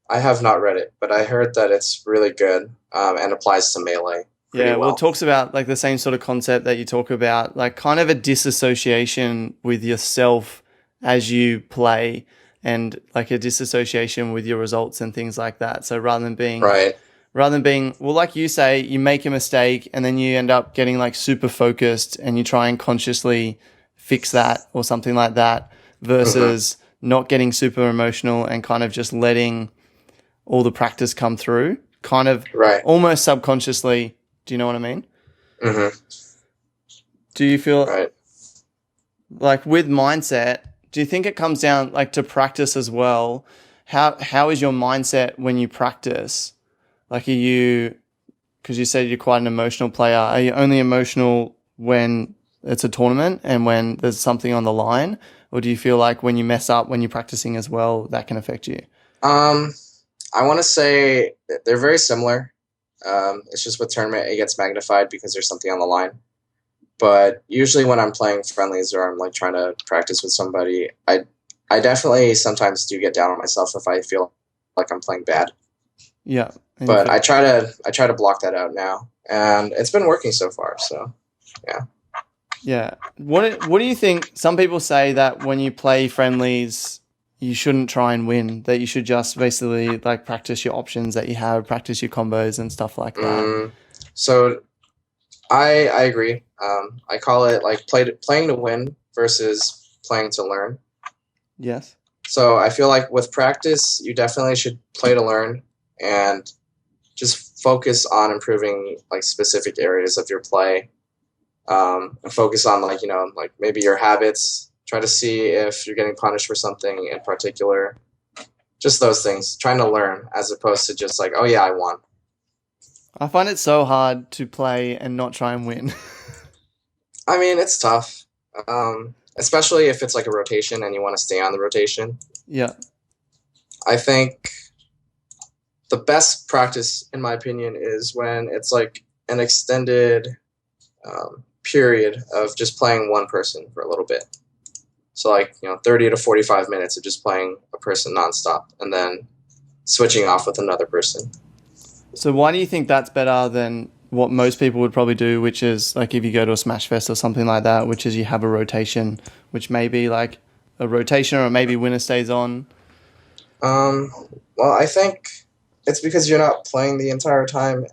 I have not read it, but I heard that it's really good and applies to Melee. Yeah, well, it talks about like the same sort of concept that you talk about, like kind of a disassociation with yourself as you play and like a disassociation with your results and things like that. So rather than being, well, like you say, you make a mistake and then you end up getting like super focused and you try and consciously fix that or something like that versus not getting super emotional and kind of just letting all the practice come through, kind of almost subconsciously. Do you know what I mean? Mm-hmm. Do you feel like with mindset, do you think it comes down like to practice as well? How is your mindset when you practice? Like because you said you're quite an emotional player, are you only emotional when it's a tournament and when there's something on the line? Or do you feel like when you mess up, when you're practicing as well, that can affect you? I want to say they're very similar. It's just with tournament, it gets magnified because there's something on the line. But usually when I'm playing friendlies or I'm like trying to practice with somebody, I definitely sometimes do get down on myself if I feel like I'm playing bad. Yeah. But I try to block that out now, and it's been working so far. So, yeah. Yeah. What do you think? Some people say that when you play friendlies, you shouldn't try and win, that you should just basically like practice your options that you have, practice your combos and stuff like that. So I agree. I call it like playing to win versus playing to learn. Yes. So I feel like with practice, you definitely should play to learn and just focus on improving like specific areas of your play. And focus on like maybe your habits. Try to see if you're getting punished for something in particular. Just those things. Trying to learn as opposed to just like, oh yeah, I won. I find it so hard to play and not try and win. I mean, it's tough. Especially if it's like a rotation and you want to stay on the rotation. Yeah. I think the best practice, in my opinion, is when it's like an extended period of just playing one person for a little bit. So like, 30 to 45 minutes of just playing a person nonstop and then switching off with another person. So why do you think that's better than what most people would probably do, which is like if you go to a Smash Fest or something like that, which is you have a rotation, which may be like a rotation or maybe winner stays on? Well, I think it's because you're not playing the entire time,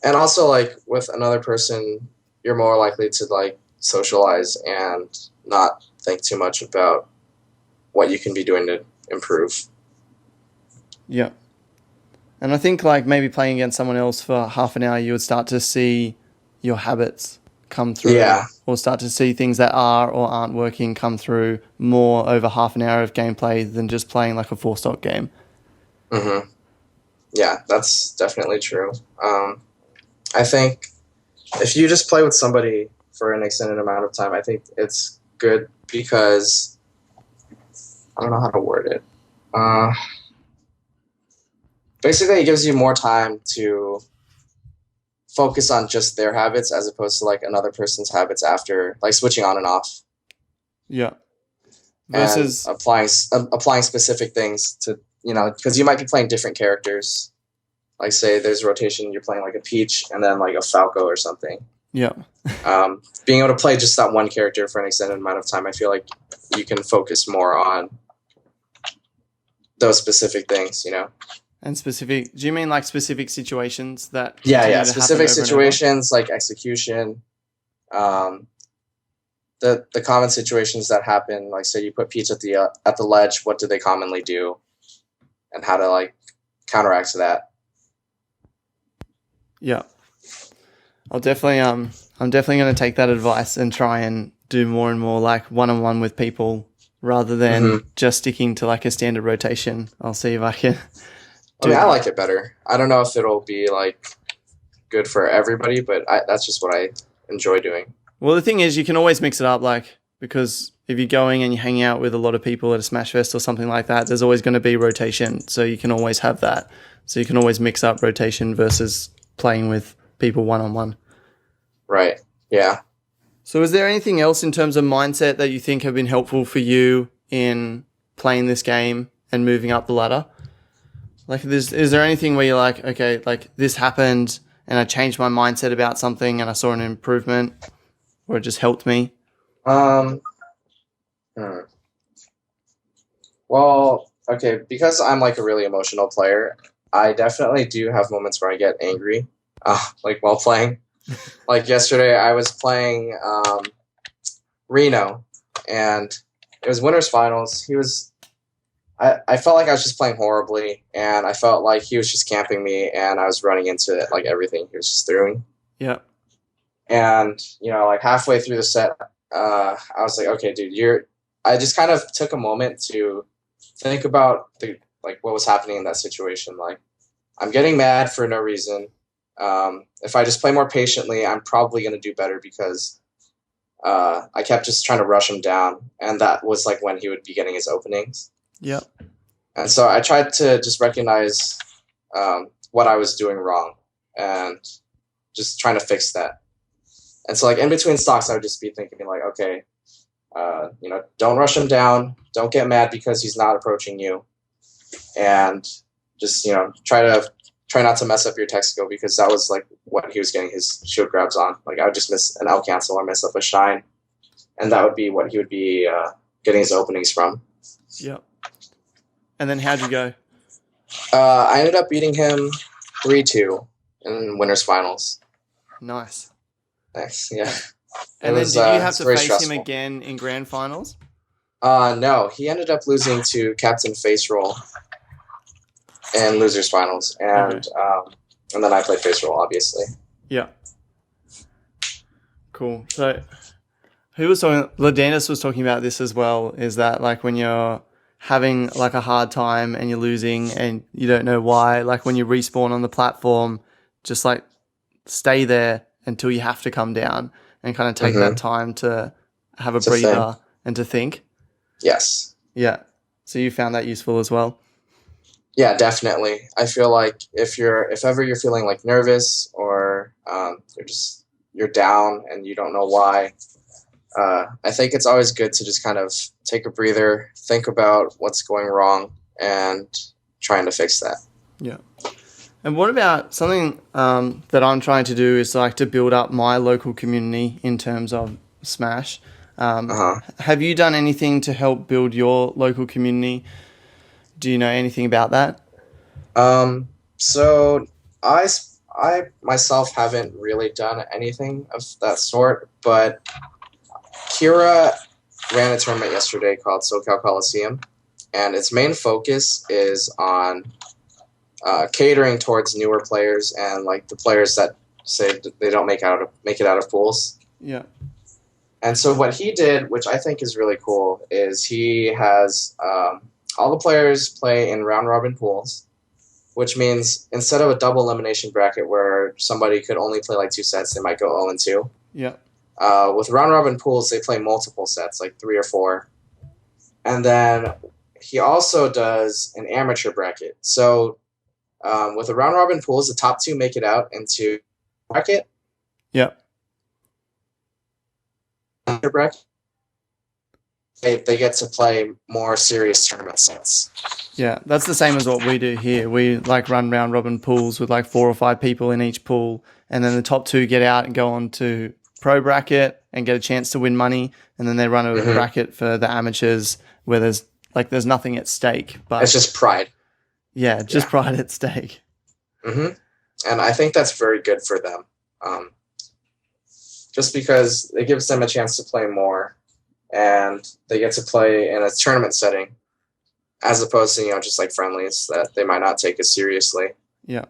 and also like with another person, you're more likely to like socialize and not think too much about what you can be doing to improve. Yeah. And I think like maybe playing against someone else for half an hour, you would start to see your habits come through. Yeah. Or start to see things that are or aren't working come through more over half an hour of gameplay than just playing like a 4-stock game. Mm-hmm. Yeah, that's definitely true. I think if you just play with somebody for an extended amount of time, I think it's good because I don't know how to word it. Basically, it gives you more time to focus on just their habits as opposed to like another person's habits after like switching on and off. Yeah. Versus and applying specific things to, because you might be playing different characters. Like say there's rotation, you're playing like a Peach and then like a Falco or something. Yeah. Being able to play just that one character for an extended amount of time, I feel like you can focus more on those specific things, And specific, do you mean like specific situations that Yeah, continue to happen specific over and over? situations like execution, um, the common situations that happen, like say you put Peach at the ledge, what do they commonly do, and how to like counteract that. Yeah. I'm definitely going to take that advice and try and do more and more like one-on-one with people rather than just sticking to like a standard rotation. I'll see if I can I like it better. I don't know if it'll be like good for everybody, but that's just what I enjoy doing. Well, the thing is, you can always mix it up, like, because if you're going and you're hanging out with a lot of people at a Smash Fest or something like that, there's always going to be rotation. So you can always have that. So you can always mix up rotation versus playing with people one-on-one. Right. Yeah. So is there anything else in terms of mindset that you think have been helpful for you in playing this game and moving up the ladder? Like, is there anything where you're like, okay, like this happened and I changed my mindset about something and I saw an improvement, or it just helped me? Well, okay, because I'm like a really emotional player, I definitely do have moments where I get angry, like while playing. Like yesterday, I was playing Reno, and it was winners finals. I felt like I was just playing horribly, and I felt like he was just camping me, and I was running into it, like everything he was just throwing. Yeah. And like halfway through the set, I was like, okay, dude, I just kind of took a moment to think about what was happening in that situation. Like, I'm getting mad for no reason. If I just play more patiently, I'm probably going to do better because I kept just trying to rush him down, and that was like when he would be getting his openings. Yep. And so I tried to just recognize what I was doing wrong and just trying to fix that. And so like in between stocks, I would just be thinking like, okay, don't rush him down. Don't get mad because he's not approaching you. And just, try not to mess up your Texaco, because that was like what he was getting his shield grabs on. Like I would just miss an L cancel or mess up a shine. And that would be what he would be getting his openings from. Yep. And then how'd you go? I ended up beating him 3-2 in winners finals. Nice. Thanks. Yeah. And then did you have to face him again in grand finals? No, he ended up losing to Captain Face Roll in losers finals, and then I played Face Roll, obviously. Yeah. Cool. So, who was talking? Ladanus was talking about this as well. Is that like when you're having like a hard time and you're losing and you don't know why? Like when you respawn on the platform, just like stay there until you have to come down and kind of take that time to have a breather and to think. Yes. Yeah. So you found that useful as well? Yeah, definitely. I feel like if ever you're feeling like nervous or you're down and you don't know why, I think it's always good to just kind of take a breather, think about what's going wrong, and trying to fix that. Yeah. And what about something that I'm trying to do is like to build up my local community in terms of Smash. Have you done anything to help build your local community? Do you know anything about that? So I myself haven't really done anything of that sort, but Kira ran a tournament yesterday called SoCal Coliseum, and its main focus is on catering towards newer players and like the players that say they don't make it out of pools. Yeah. And so what he did, which I think is really cool, is he has all the players play in round-robin pools, which means instead of a double elimination bracket where somebody could only play like 2 sets, they might go 0-2. Yeah. With round-robin pools, they play multiple sets, like 3 or 4. And then he also does an amateur bracket. So with the round-robin pools, the top 2 make it out into bracket. Yeah. Bracket. They get to play more serious tournament sets. Yeah, that's the same as what we do here. We like run round robin pools with like 4 or 5 people in each pool, and then the top 2 get out and go on to pro bracket and get a chance to win money, and then they run a bracket for the amateurs where there's nothing at stake. But it's just pride. Yeah, just Yeah. pride at stake. hmm And I think that's very good for them. Just because it gives them a chance to play more, and they get to play in a tournament setting as opposed to, just like friendlies that they might not take as seriously. Yeah.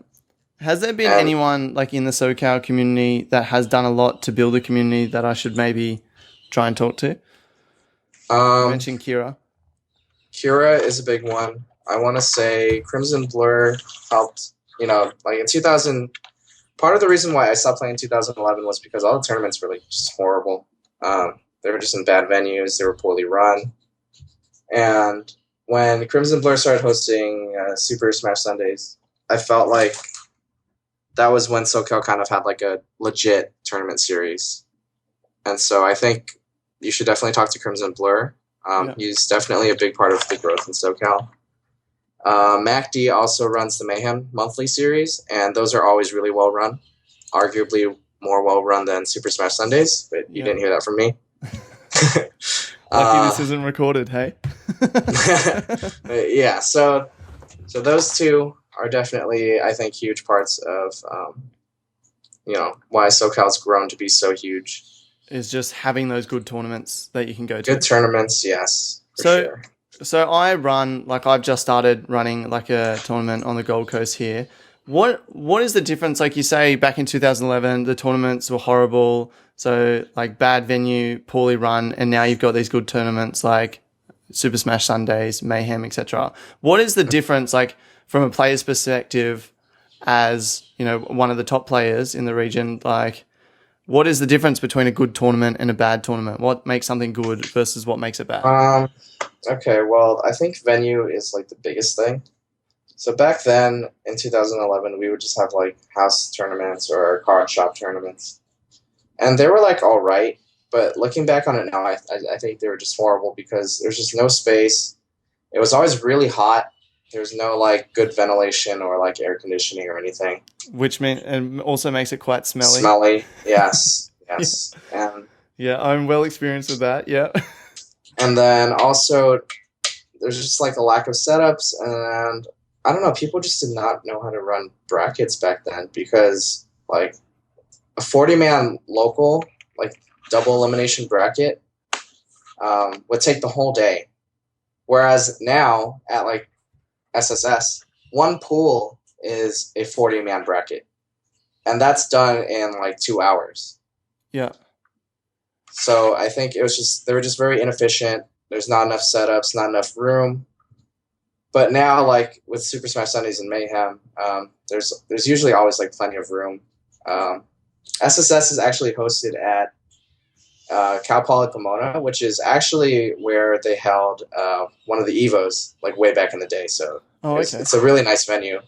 Has there been And anyone like in the SoCal community that has done a lot to build a community that I should maybe try and talk to? You um, mentioned Kira. Cura is a big one. I want to say Crimson Blur helped, like in 2000. Part of the reason why I stopped playing in 2011 was because all the tournaments were like just horrible. They were just in bad venues. They were poorly run. And when Crimson Blur started hosting Super Smash Sundays, I felt like that was when SoCal kind of had like a legit tournament series. And so I think you should definitely talk to Crimson Blur. Yeah. He's definitely a big part of the growth in SoCal. MacD also runs the Mayhem monthly series, and those are always really well run. Arguably more well run than Super Smash Sundays, but you didn't hear that from me. Lucky this isn't recorded, hey? Yeah, so those two are definitely, I think, huge parts of why SoCal's grown to be so huge. Is just having those good tournaments that you can go to. Good tournaments, yes, for sure. So I run, like I've just started running like a tournament on the Gold Coast here. What is the difference? Like you say, back in 2011, the tournaments were horrible. So like bad venue, poorly run, and now you've got these good tournaments like Super Smash Sundays, Mayhem, etc. What is the difference, like from a player's perspective, as one of the top players in the region? Like, what is the difference between a good tournament and a bad tournament? What makes something good versus what makes it bad? Okay, well, I think venue is like the biggest thing. So back then in 2011, we would just have like house tournaments or card shop tournaments, and they were like all right. But looking back on it now, I think they were just horrible because there's just no space. It was always really hot. There's no like good ventilation or like air conditioning or anything. Which and also makes it quite smelly. Smelly, yes, yes. And yeah, I'm well experienced with that. Yeah. And then also, there's just like a lack of setups, and I don't know. People just did not know how to run brackets back then because like a 40-man local, like double elimination bracket, would take the whole day. Whereas now at like SSS, one pool is a 40-man bracket, and that's done in like 2 hours. Yeah. So I think they were just very inefficient. There's not enough setups, not enough room. But now, like with Super Smash Sundays and Mayhem, there's usually always like plenty of room. SSS is actually hosted at Cal Poly Pomona, which is actually where they held one of the Evos like way back in the day. So it's a really nice venue,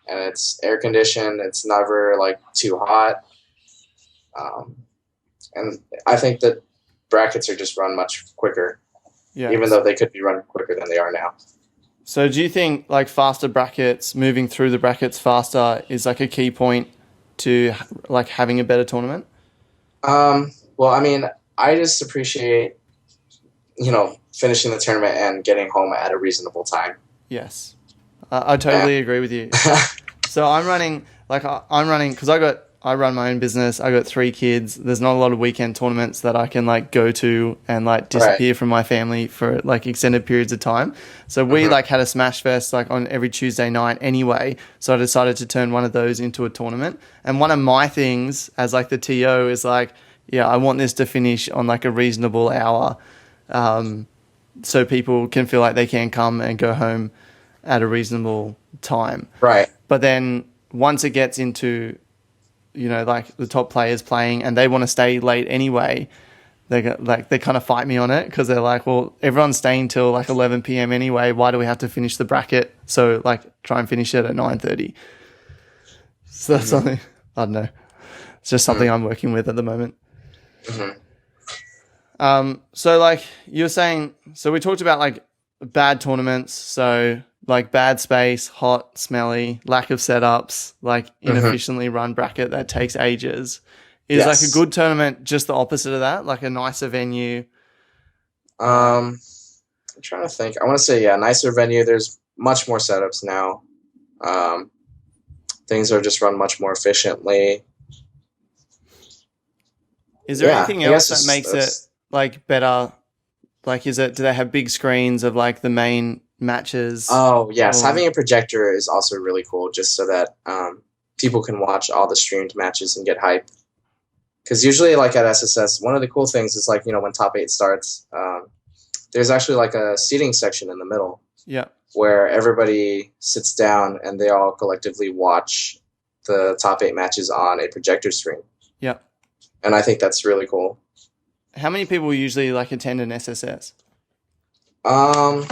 and it's air conditioned. It's never like too hot. And I think that brackets are just run much quicker, even though they could be run quicker than they are now. So do you think like faster brackets, moving through the brackets faster is like a key point to like having a better tournament? Well, I mean, I just appreciate, finishing the tournament and getting home at a reasonable time. Yes. I totally agree with you. So I'm running because I run my own business. I got 3 kids. There's not a lot of weekend tournaments that I can like go to and like disappear from my family for like extended periods of time. So we like had a Smash Fest like on every Tuesday night anyway. So I decided to turn one of those into a tournament. And one of my things as like the TO is like, yeah, I want this to finish on like a reasonable hour, so people can feel like they can come and go home at a reasonable time. Right. But then once it gets into like the top players playing and they want to stay late anyway, they kind of fight me on it because they're like, well, everyone's staying till like 11 p.m. anyway. Why do we have to finish the bracket? So like try and finish it at 9:30. So that's something, I don't know. It's just something I'm working with at the moment. So like you're saying, so we talked about like bad tournaments. So like bad space, hot, smelly, lack of setups, like inefficiently run bracket that takes ages. Is like a good tournament just the opposite of that? Like a nicer venue? I'm trying to think. I want to say, nicer venue. There's much more setups now. Um, Things are just run much more efficiently. Is there anything I else guess that makes it like better? Like, do they have big screens of like the main matches? Oh yes, Or, having a projector is also really cool, just so that people can watch all the streamed matches and get hype. Because usually, like at SSS, one of the cool things is like when top 8 starts, there's actually like a seating section in the middle. Yeah. Where everybody sits down and they all collectively watch the top 8 matches on a projector screen. Yeah. And I think that's really cool. How many people usually like attend an SSS? You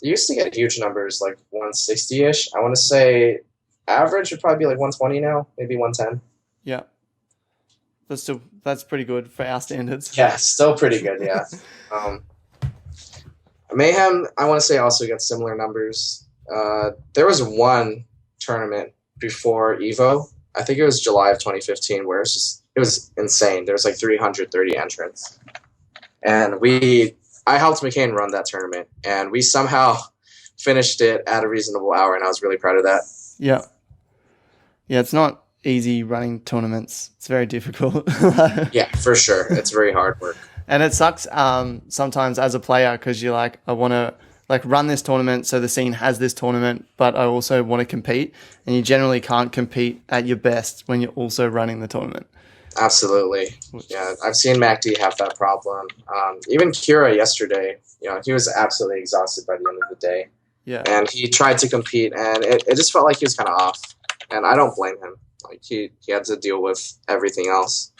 used to get huge numbers, like 160-ish. I want to say average would probably be like 120 now, maybe 110. Yeah. That's pretty good for our standards. Yeah, still pretty good, yeah. Mayhem, I want to say, also gets similar numbers. There was one tournament before Evo. I think it was July of 2015, where it was insane. There was like 330 entrants, and I helped McCain run that tournament, and we somehow finished it at a reasonable hour, and I was really proud of that. Yeah, it's not easy running tournaments. It's very difficult. Yeah, for sure. It's very hard work. And it sucks sometimes as a player because you're like, I want to like run this tournament so the scene has this tournament, but I also want to compete. And you generally can't compete at your best when you're also running the tournament. Absolutely. Yeah, I've seen MacD have that problem. Even Kira yesterday, he was absolutely exhausted by the end of the day. Yeah. And he tried to compete, and it just felt like he was kind of off. And I don't blame him. Like he had to deal with everything else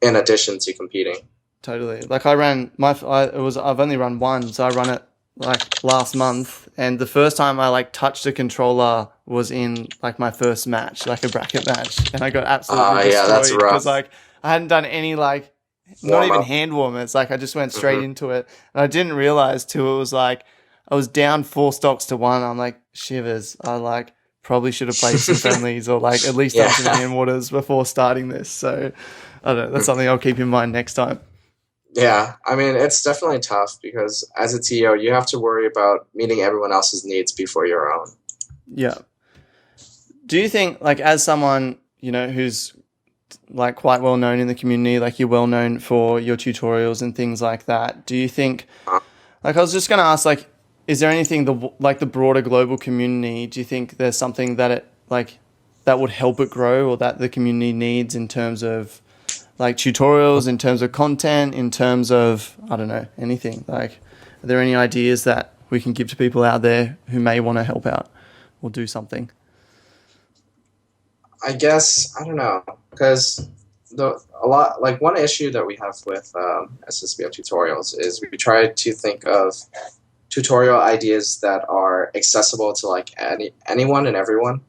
in addition to competing. Totally. Like I ran I've only run one, so I run it like last month, and the first time I like touched a controller was in like my first match, like a bracket match, and I got absolutely destroyed. Yeah, that's rough. Because like I hadn't done any like not even hand warmers, like I just went straight into it, and I didn't realize till it was like I was down 4 stocks to 1. I'm like shivers. I like probably should have played some friendlies or like at least done some hand waters before starting this. So I don't know. That's something I'll keep in mind next time. Yeah, I mean, it's definitely tough because as a TO, you have to worry about meeting everyone else's needs before your own. Yeah. Do you think, like, as someone, who's, like, quite well known in the community, like, you're well known for your tutorials and things like that, do you think, like, I was just going to ask, like, is there anything, the broader global community, do you think there's something that that would help it grow or that the community needs in terms of, like tutorials, in terms of content, in terms of, I don't know, anything? Like, are there any ideas that we can give to people out there who may want to help out or do something? I guess, I don't know, because one issue that we have with SSBF tutorials is we try to think of tutorial ideas that are accessible to like anyone and everyone.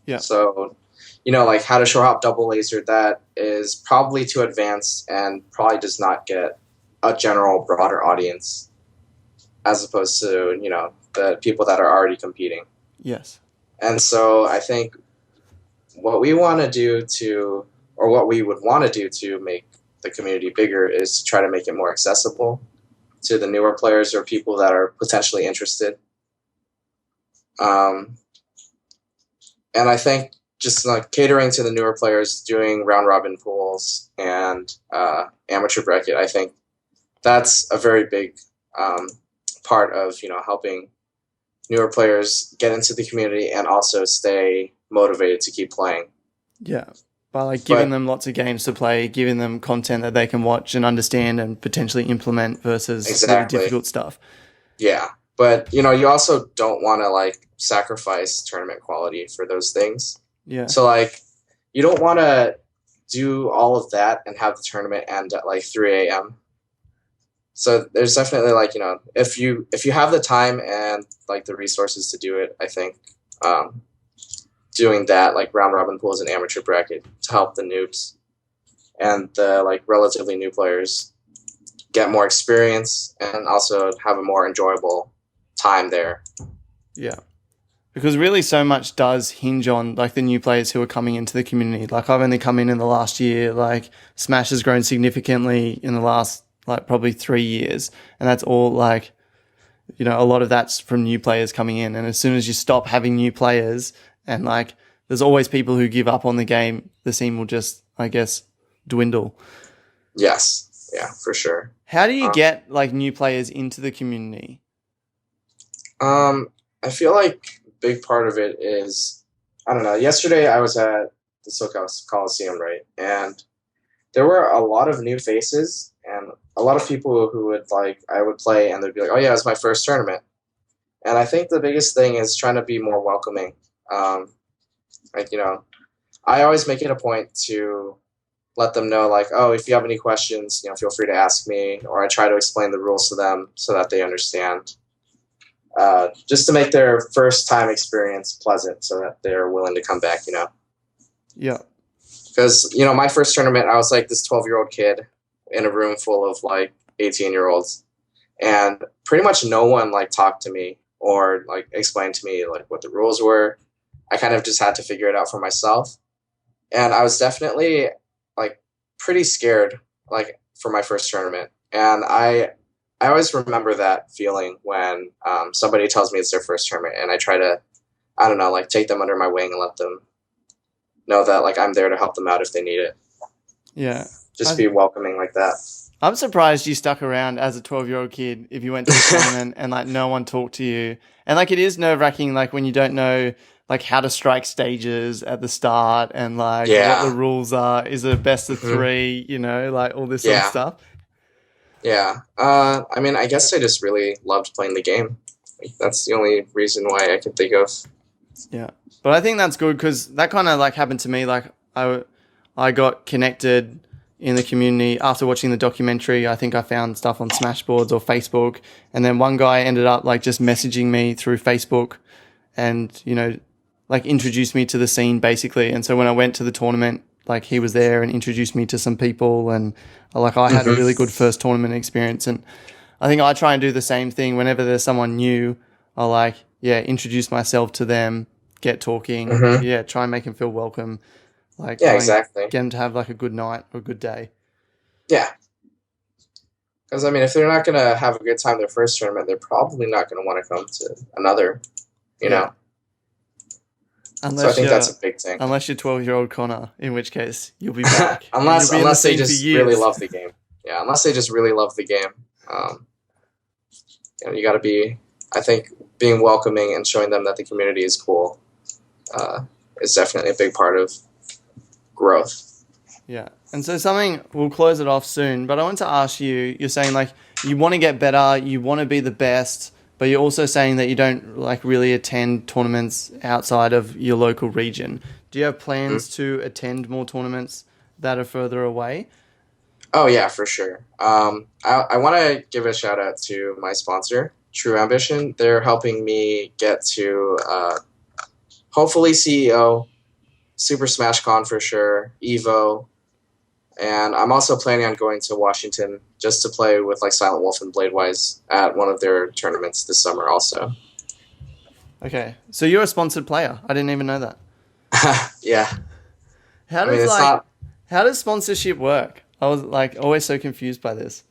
Yeah. So, like how to short hop double laser, that is probably too advanced and probably does not get a general broader audience as opposed to, the people that are already competing. Yes. And so I think what we want to do what we would want to do to make the community bigger is to try to make it more accessible to the newer players or people that are potentially interested. And I think just like catering to the newer players, doing round robin pools and amateur bracket, I think that's a very big part of helping newer players get into the community and also stay motivated to keep playing. Yeah, by like giving them lots of games to play, giving them content that they can watch and understand and potentially implement versus really difficult stuff. Yeah, but you also don't want to like sacrifice tournament quality for those things. Yeah. So like you don't want to do all of that and have the tournament end at like 3 a.m. So there's definitely like, if you have the time and like the resources to do it, I think doing that, like round robin pools and amateur bracket, to help the noobs and the like relatively new players get more experience and also have a more enjoyable time there. Yeah. Because really so much does hinge on like the new players who are coming into the community. Like I've only come in the last year, like Smash has grown significantly in the last like probably 3 years. And that's all like, you know, a lot of that's from new players coming in. And as soon as you stop having new players and like there's always people who give up on the game, the scene will just, I guess, dwindle. Yes. Yeah, for sure. How do you get like new players into the community? I feel like a big part of it is, I don't know, yesterday I was at the SoCal Coliseum, right? And there were a lot of new faces and a lot of people who would like, I would play and they'd be like, oh yeah, it's my first tournament. And I think the biggest thing is trying to be more welcoming. Like, you know, I always make it a point to let them know, like, oh, if you have any questions, you know, feel free to ask me, or I try to explain the rules to them so that they understand. Just to make their first time experience pleasant so that they're willing to come back, you know? Yeah. Because, you know, my first tournament, I was like this 12-year-old kid in a room full of like 18-year-olds. And pretty much no one like talked to me or like explained to me like what the rules were. I kind of just had to figure it out for myself. And I was definitely like pretty scared like for my first tournament. And I always remember that feeling when somebody tells me it's their first tournament and I try to, I don't know, like take them under my wing and let them know that like I'm there to help them out if they need it. Yeah. Just be welcoming like that. I'm surprised you stuck around as a 12-year-old kid if you went to the tournament and like no one talked to you. And like it is nerve-wracking like when you don't know like how to strike stages at the start and like what the rules are. Is it a best of three, you know, like all this sort of stuff. Yeah. I mean, I guess I just really loved playing the game. Like, that's the only reason why I can think of. Yeah. But I think that's good because that kind of like happened to me. Like I got connected in the community after watching the documentary. I think I found stuff on Smashboards or Facebook. And then one guy ended up like just messaging me through Facebook and, you know, like introduced me to the scene basically. And so when I went to the tournament, like he was there and introduced me to some people and like I had a really good first tournament experience. And I think I try and do the same thing whenever there's someone new. I like, introduce myself to them, get talking, try and make them feel welcome. Like, exactly. Get them to have like a good night or a good day. Yeah. Because, I mean, if they're not going to have a good time their first tournament, they're probably not going to want to come to another, you know. Unless so I think that's a big thing. Unless you're 12-year-old Connor, in which case you'll be back. unless they just really love the game. Yeah, unless they just really love the game. You got to be, I think, being welcoming and showing them that the community is cool is definitely a big part of growth. Yeah. And so we'll close it off soon, but I want to ask you, you're saying like you want to get better, you want to be the best, but you're also saying that you don't like really attend tournaments outside of your local region. Do you have plans to attend more tournaments that are further away? Oh yeah, for sure. I want to give a shout out to my sponsor, True Ambition. They're helping me get to hopefully CEO, Super Smash Con for sure, Evo, and I'm also planning on going to Washington just to play with like Silent Wolf and Bladewise at one of their tournaments this summer also. Okay, so you're a sponsored player. I didn't even know that. Yeah. How does sponsorship work? I was like always so confused by this.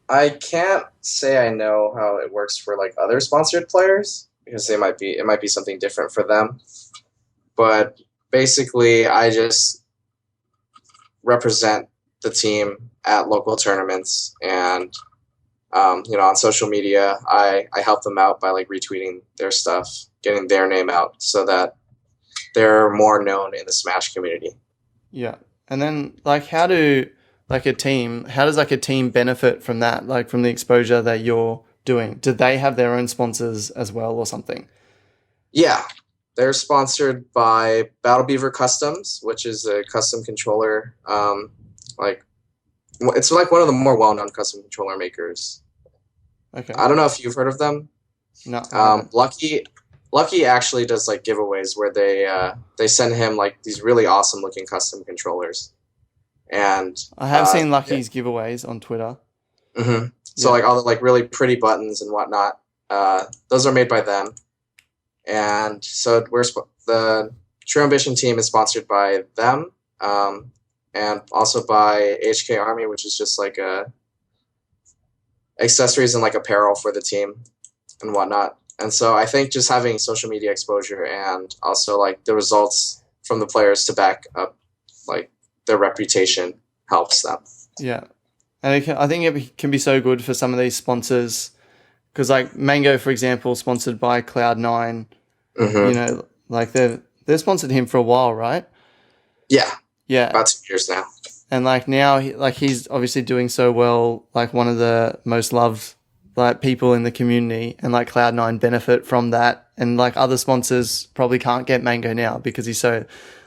I can't say I know how it works for like other sponsored players because it might be something different for them. But basically, I just represent the team at local tournaments, and on social media, I help them out by like retweeting their stuff, getting their name out, so that they're more known in the Smash community. Yeah, and then like how does like a team benefit from that, like from the exposure that you're doing? Do they have their own sponsors as well or something? Yeah. They're sponsored by Battle Beaver Customs, which is a custom controller. It's like one of the more well-known custom controller makers. Okay. I don't know if you've heard of them. No. Lucky actually does like giveaways where they send him like these really awesome looking custom controllers. And I have seen Lucky's giveaways on Twitter. Mm-hmm. So like all the like really pretty buttons and whatnot. Those are made by them. And so the True Ambition team is sponsored by them, and also by HK Army, which is just like accessories and like apparel for the team and whatnot. And so I think just having social media exposure and also like the results from the players to back up like their reputation helps them. Yeah. And I think it can be so good for some of these sponsors because, like Mango, for example, sponsored by Cloud9. You know, like they've sponsored him for a while, right? Yeah, Yeah, about 2 years now. And like now, he's obviously doing so well. Like one of the most loved like people in the community, and like Cloud9 benefit from that. And like other sponsors probably can't get Mango now because he's so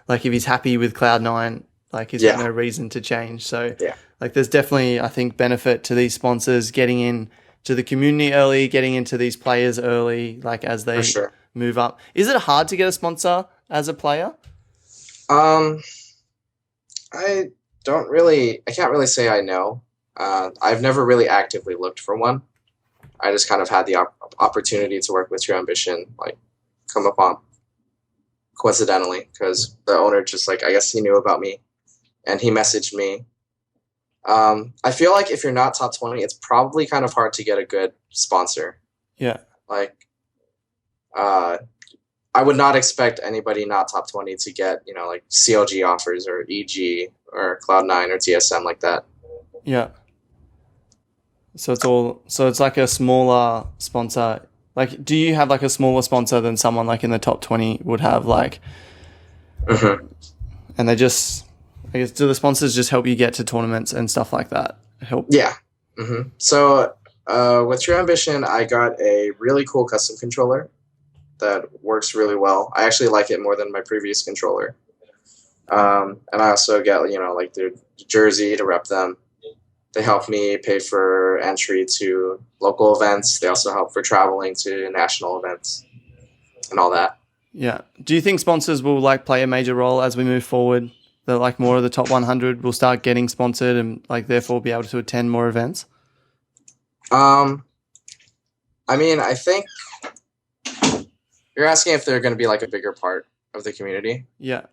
like if he's happy with Cloud9, like he's got no reason to change. So like there's definitely I think benefit to these sponsors getting in to the community early, getting into these players early, like as they move up. Is it hard to get a sponsor as a player? I can't really say I know. I've never really actively looked for one. I just kind of had the opportunity to work with True Ambition, like come upon coincidentally because the owner just like I guess he knew about me and he messaged me. I feel like if you're not top 20, it's probably kind of hard to get a good sponsor. Yeah. Like, I would not expect anybody not top 20 to get, you know, like CLG offers or EG or Cloud9 or TSM like that. Yeah. So it's like a smaller sponsor. Like, do you have like a smaller sponsor than someone like in the top 20 would have like, and they just, I guess, do the sponsors just help you get to tournaments and stuff like that? Yeah. So with True Ambition, I got a really cool custom controller that works really well. I actually like it more than my previous controller. And I also get, you know, like their jersey to rep them. They help me pay for entry to local events. They also help for traveling to national events and all that. Yeah. Do you think sponsors will like play a major role as we move forward? That like more of the top 100 will start getting sponsored and like therefore be able to attend more events? I mean, I think you're asking if they're going to be like a bigger part of the community. Yeah.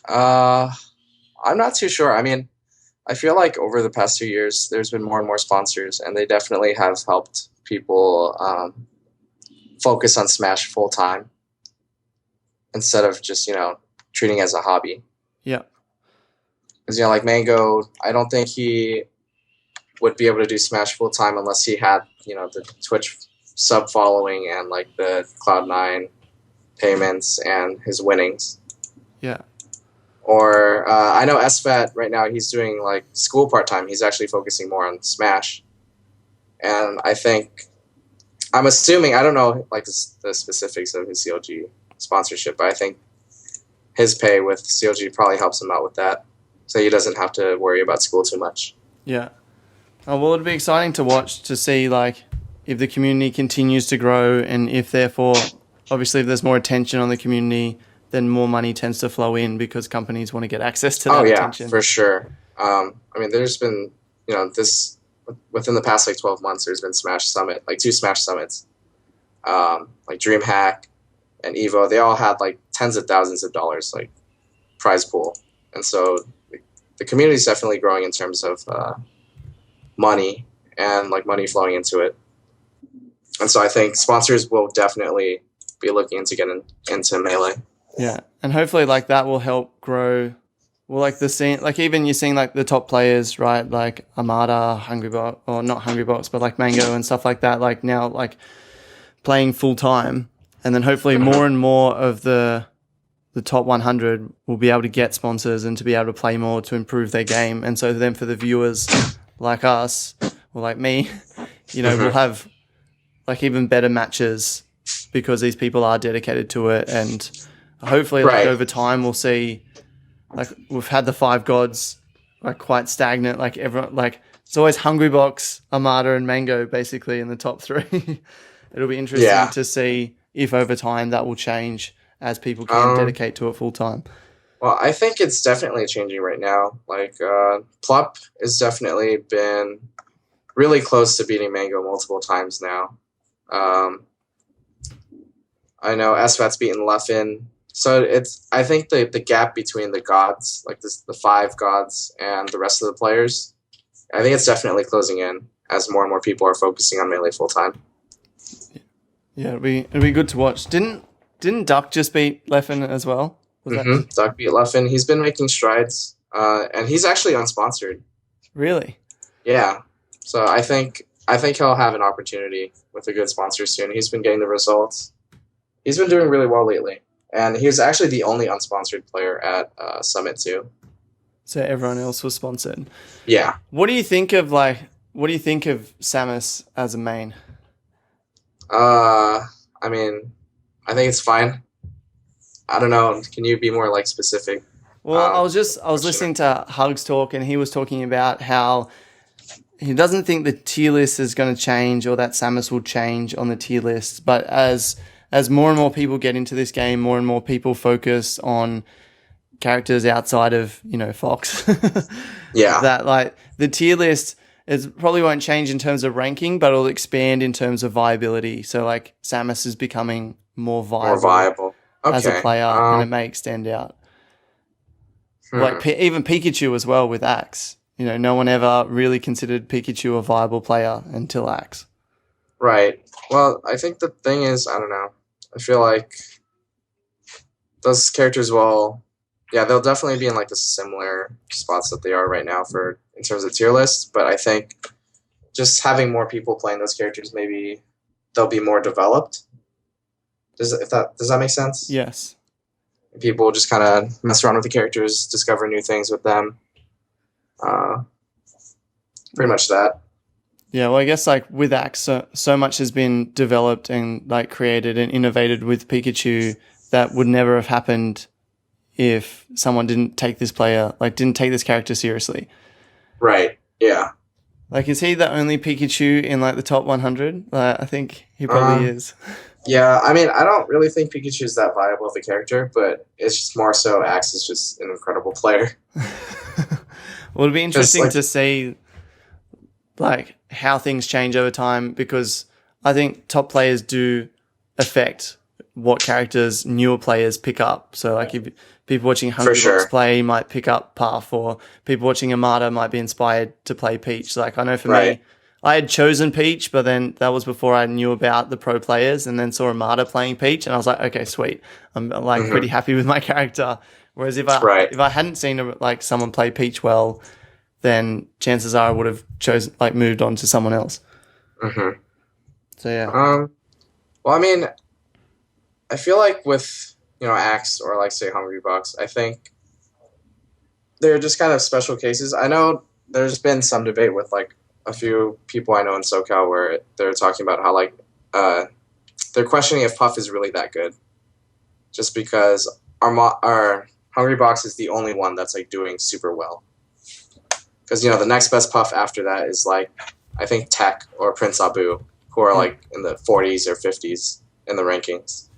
I'm not too sure. I mean, I feel like over the past 2 years, there's been more and more sponsors, and they definitely have helped people focus on Smash full time instead of just, you know, treating it as a hobby. Yeah. Because, you know, like Mango, I don't think he would be able to do Smash full time unless he had, you know, the Twitch sub following and like the Cloud9 payments and his winnings. Yeah. Or I know SFAT right now, he's doing like school part-time. He's actually focusing more on Smash. And I'm assuming, I don't know like the specifics of his CLG sponsorship, but I think his pay with CLG probably helps him out with that. So he doesn't have to worry about school too much. Yeah. Oh, well, it'd be exciting to watch to see like if the community continues to grow and if therefore, obviously if there's more attention on the community, then more money tends to flow in because companies want to get access to that attention. For sure. I mean, there's been, you know, within the past like 12 months, there's been Smash Summit, like 2 Smash Summits, like DreamHack and Evo. They all had like tens of thousands of dollars, like prize pool. And so the community is definitely growing in terms of money and like money flowing into it. And so I think sponsors will definitely be looking into getting into Melee. Yeah, and hopefully like that will help grow. Well, like the scene, like even you're seeing like the top players, right? Like Armada, Hungrybox, or not Hungrybox, but like Mango and stuff like that. Like now, like playing full time, and then hopefully more and more of the top 100 will be able to get sponsors and to be able to play more to improve their game. And so then for the viewers like us or like me, you know, we'll have like even better matches because these people are dedicated to it. And hopefully like over time we'll see like we've had the 5 gods like quite stagnant. Like everyone, like it's always Hungrybox, Armada and Mango basically in the top 3. It'll be interesting to see if over time that will change as people can dedicate to it full time. Well, I think it's definitely changing right now. Like Plup has definitely been really close to beating Mango multiple times now. I know SFAT's beaten Leffen. So I think the gap between the gods, like the 5 gods and the rest of the players, I think it's definitely closing in. as more and more people are focusing on Melee full time. Yeah, it'd be good to watch. Didn't Duck just beat Leffen as well? Was that Duck beat Leffen. He's been making strides, and he's actually unsponsored. really? Yeah, so I think he'll have an opportunity with a good sponsor soon. He's been getting the results. He's been doing really well lately, and he was actually the only unsponsored player at Summit too. So everyone else was sponsored. Yeah. What do you think of Samus as a main? I mean, I think it's fine. I don't know. Can you be more like specific? Well, I was listening to Hugs talk, and he was talking about how he doesn't think the tier list is going to change, or that Samus will change on the tier list. But as more and more people get into this game, more and more people focus on characters outside of Fox. Yeah. That like the tier list probably won't change in terms of ranking, but it'll expand in terms of viability. So like Samus is becoming more viable. Okay. As a player, and it may extend out. Like even Pikachu as well with Axe. No one ever really considered Pikachu a viable player until Axe. Right. Well, I think the thing is, I don't know. I feel like those characters they'll definitely be in like the similar spots that they are right now in terms of tier list. But I think just having more people playing those characters, maybe they'll be more developed. Does that make sense? Yes. People just kind of mess around with the characters, discover new things with them. Pretty much that. Yeah, well, I guess like with Axe, so much has been developed and like created and innovated with Pikachu that would never have happened if someone didn't take this character seriously. Right. Yeah. Like, is he the only Pikachu in like the top 100? I think he probably is. Yeah, I mean, I don't really think Pikachu is that viable of a character, but it's just more so Axe is just an incredible player. Well, it'd be interesting to see like how things change over time, because I think top players do affect what characters newer players pick up. So like if people watching Hungry Box play might pick up Puff, or people watching Amada might be inspired to play Peach. Like I know for me, I had chosen Peach, but then that was before I knew about the pro players, and then saw Amada playing Peach, and I was like, okay, sweet. I'm like pretty happy with my character. Whereas if I hadn't seen like someone play Peach well, then chances are I would have moved on to someone else. Mm-hmm. So yeah. Well, I mean, I feel like with Axe or like say Hungry Box, I think they're just kind of special cases. I know there's been some debate with like a few people I know in SoCal where they're talking about how like they're questioning if Puff is really that good, just because our Hungry Box is the only one that's like doing super well. Because the next best Puff after that is like I think Tech or Prince Abu, who are like in the 40s or 50s in the rankings.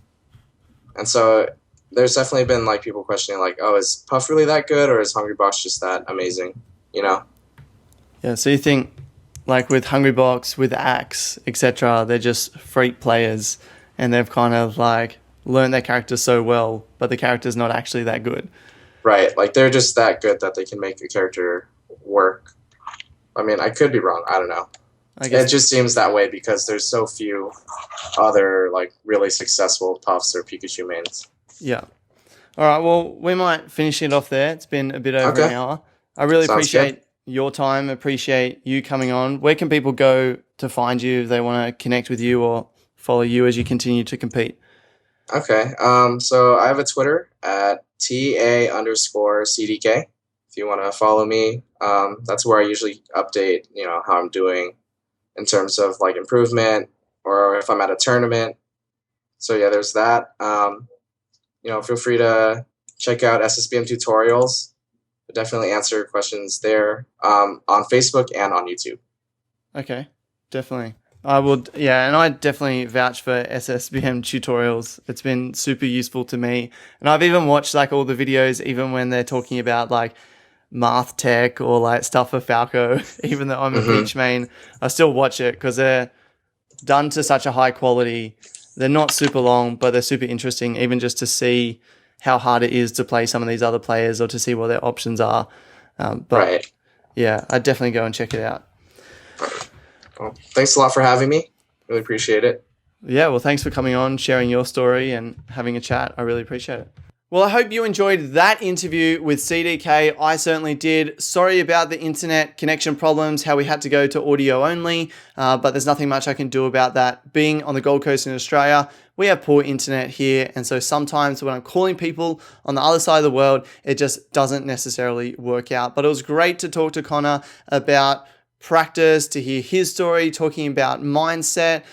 And so there's definitely been like people questioning like, oh, is Puff really that good, or is Hungry Box just that amazing? Yeah. So you think like with Hungry Box, with Axe, etc., they're just freak players, and they've kind of like learned their character so well, but the character's not actually that good. Right. Like they're just that good that they can make a character work. I mean, I could be wrong. I don't know. It just seems that way because there's so few other like really successful Puffs or Pikachu mains. Yeah. All right. Well, we might finish it off there. It's been a bit over an hour. I really appreciate your time. Appreciate you coming on. Where can people go to find you if they want to connect with you or follow you as you continue to compete? Okay. So I have a Twitter at TA_CDK. If you want to follow me, that's where I usually update, how I'm doing in terms of like improvement, or if I'm at a tournament. So yeah, there's that. Feel free to check out SSBM tutorials. I definitely answer questions there on Facebook and on YouTube. Okay, definitely. I would, and I definitely vouch for SSBM tutorials. It's been super useful to me. And I've even watched like all the videos, even when they're talking about like math tech or like stuff for Falco, even though I'm a Peach main, I still watch it because they're done to such a high quality. They're not super long, but they're super interesting, even just to see how hard it is to play some of these other players or to see what their options are. Yeah, I'd definitely go and check it out. Well, thanks a lot for having me. Really appreciate it. Yeah, well, thanks for coming on, sharing your story and having a chat. I really appreciate it. Well, I hope you enjoyed that interview with CDK. I certainly did. Sorry about the internet connection problems, how we had to go to audio only, but there's nothing much I can do about that. Being on the Gold Coast in Australia, we have poor internet here, and so sometimes when I'm calling people on the other side of the world, it just doesn't necessarily work out. But it was great to talk to Connor about practice, to hear his story, talking about mindset,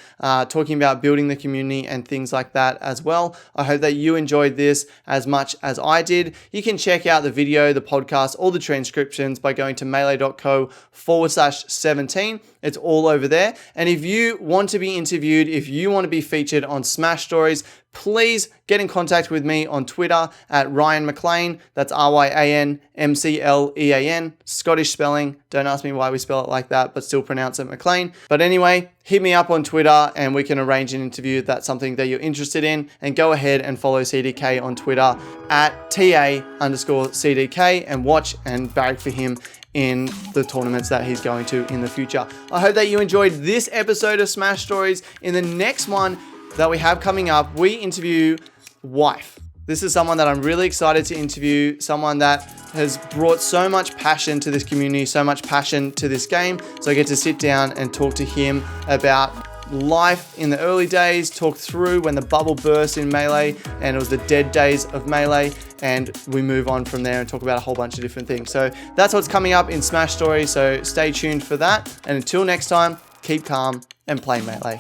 talking about building the community and things like that as well. I hope that you enjoyed this as much as I did. You can check out the video, the podcast, all the transcriptions by going to Melee.co/17. It's all over there. And if you want to be interviewed, if you want to be featured on Smash Stories, please get in contact with me on Twitter at Ryan McLean. That's RyanMclean, Scottish spelling. Don't ask me why we spell it like that, but still pronounce it McLean. But anyway, hit me up on Twitter and we can arrange an interview if that's something that you're interested in. And go ahead and follow CDK on Twitter at TA_CDK and watch and barrack for him in the tournaments that he's going to in the future. I hope that you enjoyed this episode of Smash Stories. In the next one that we have coming up, we interview Wife. This is someone that I'm really excited to interview, someone that has brought so much passion to this community, so much passion to this game. So I get to sit down and talk to him about life in the early days, talk through when the bubble burst in Melee and it was the dead days of Melee, and we move on from there and talk about a whole bunch of different things. So that's what's coming up in Smash Stories, so stay tuned for that. And until next time, keep calm and play Melee.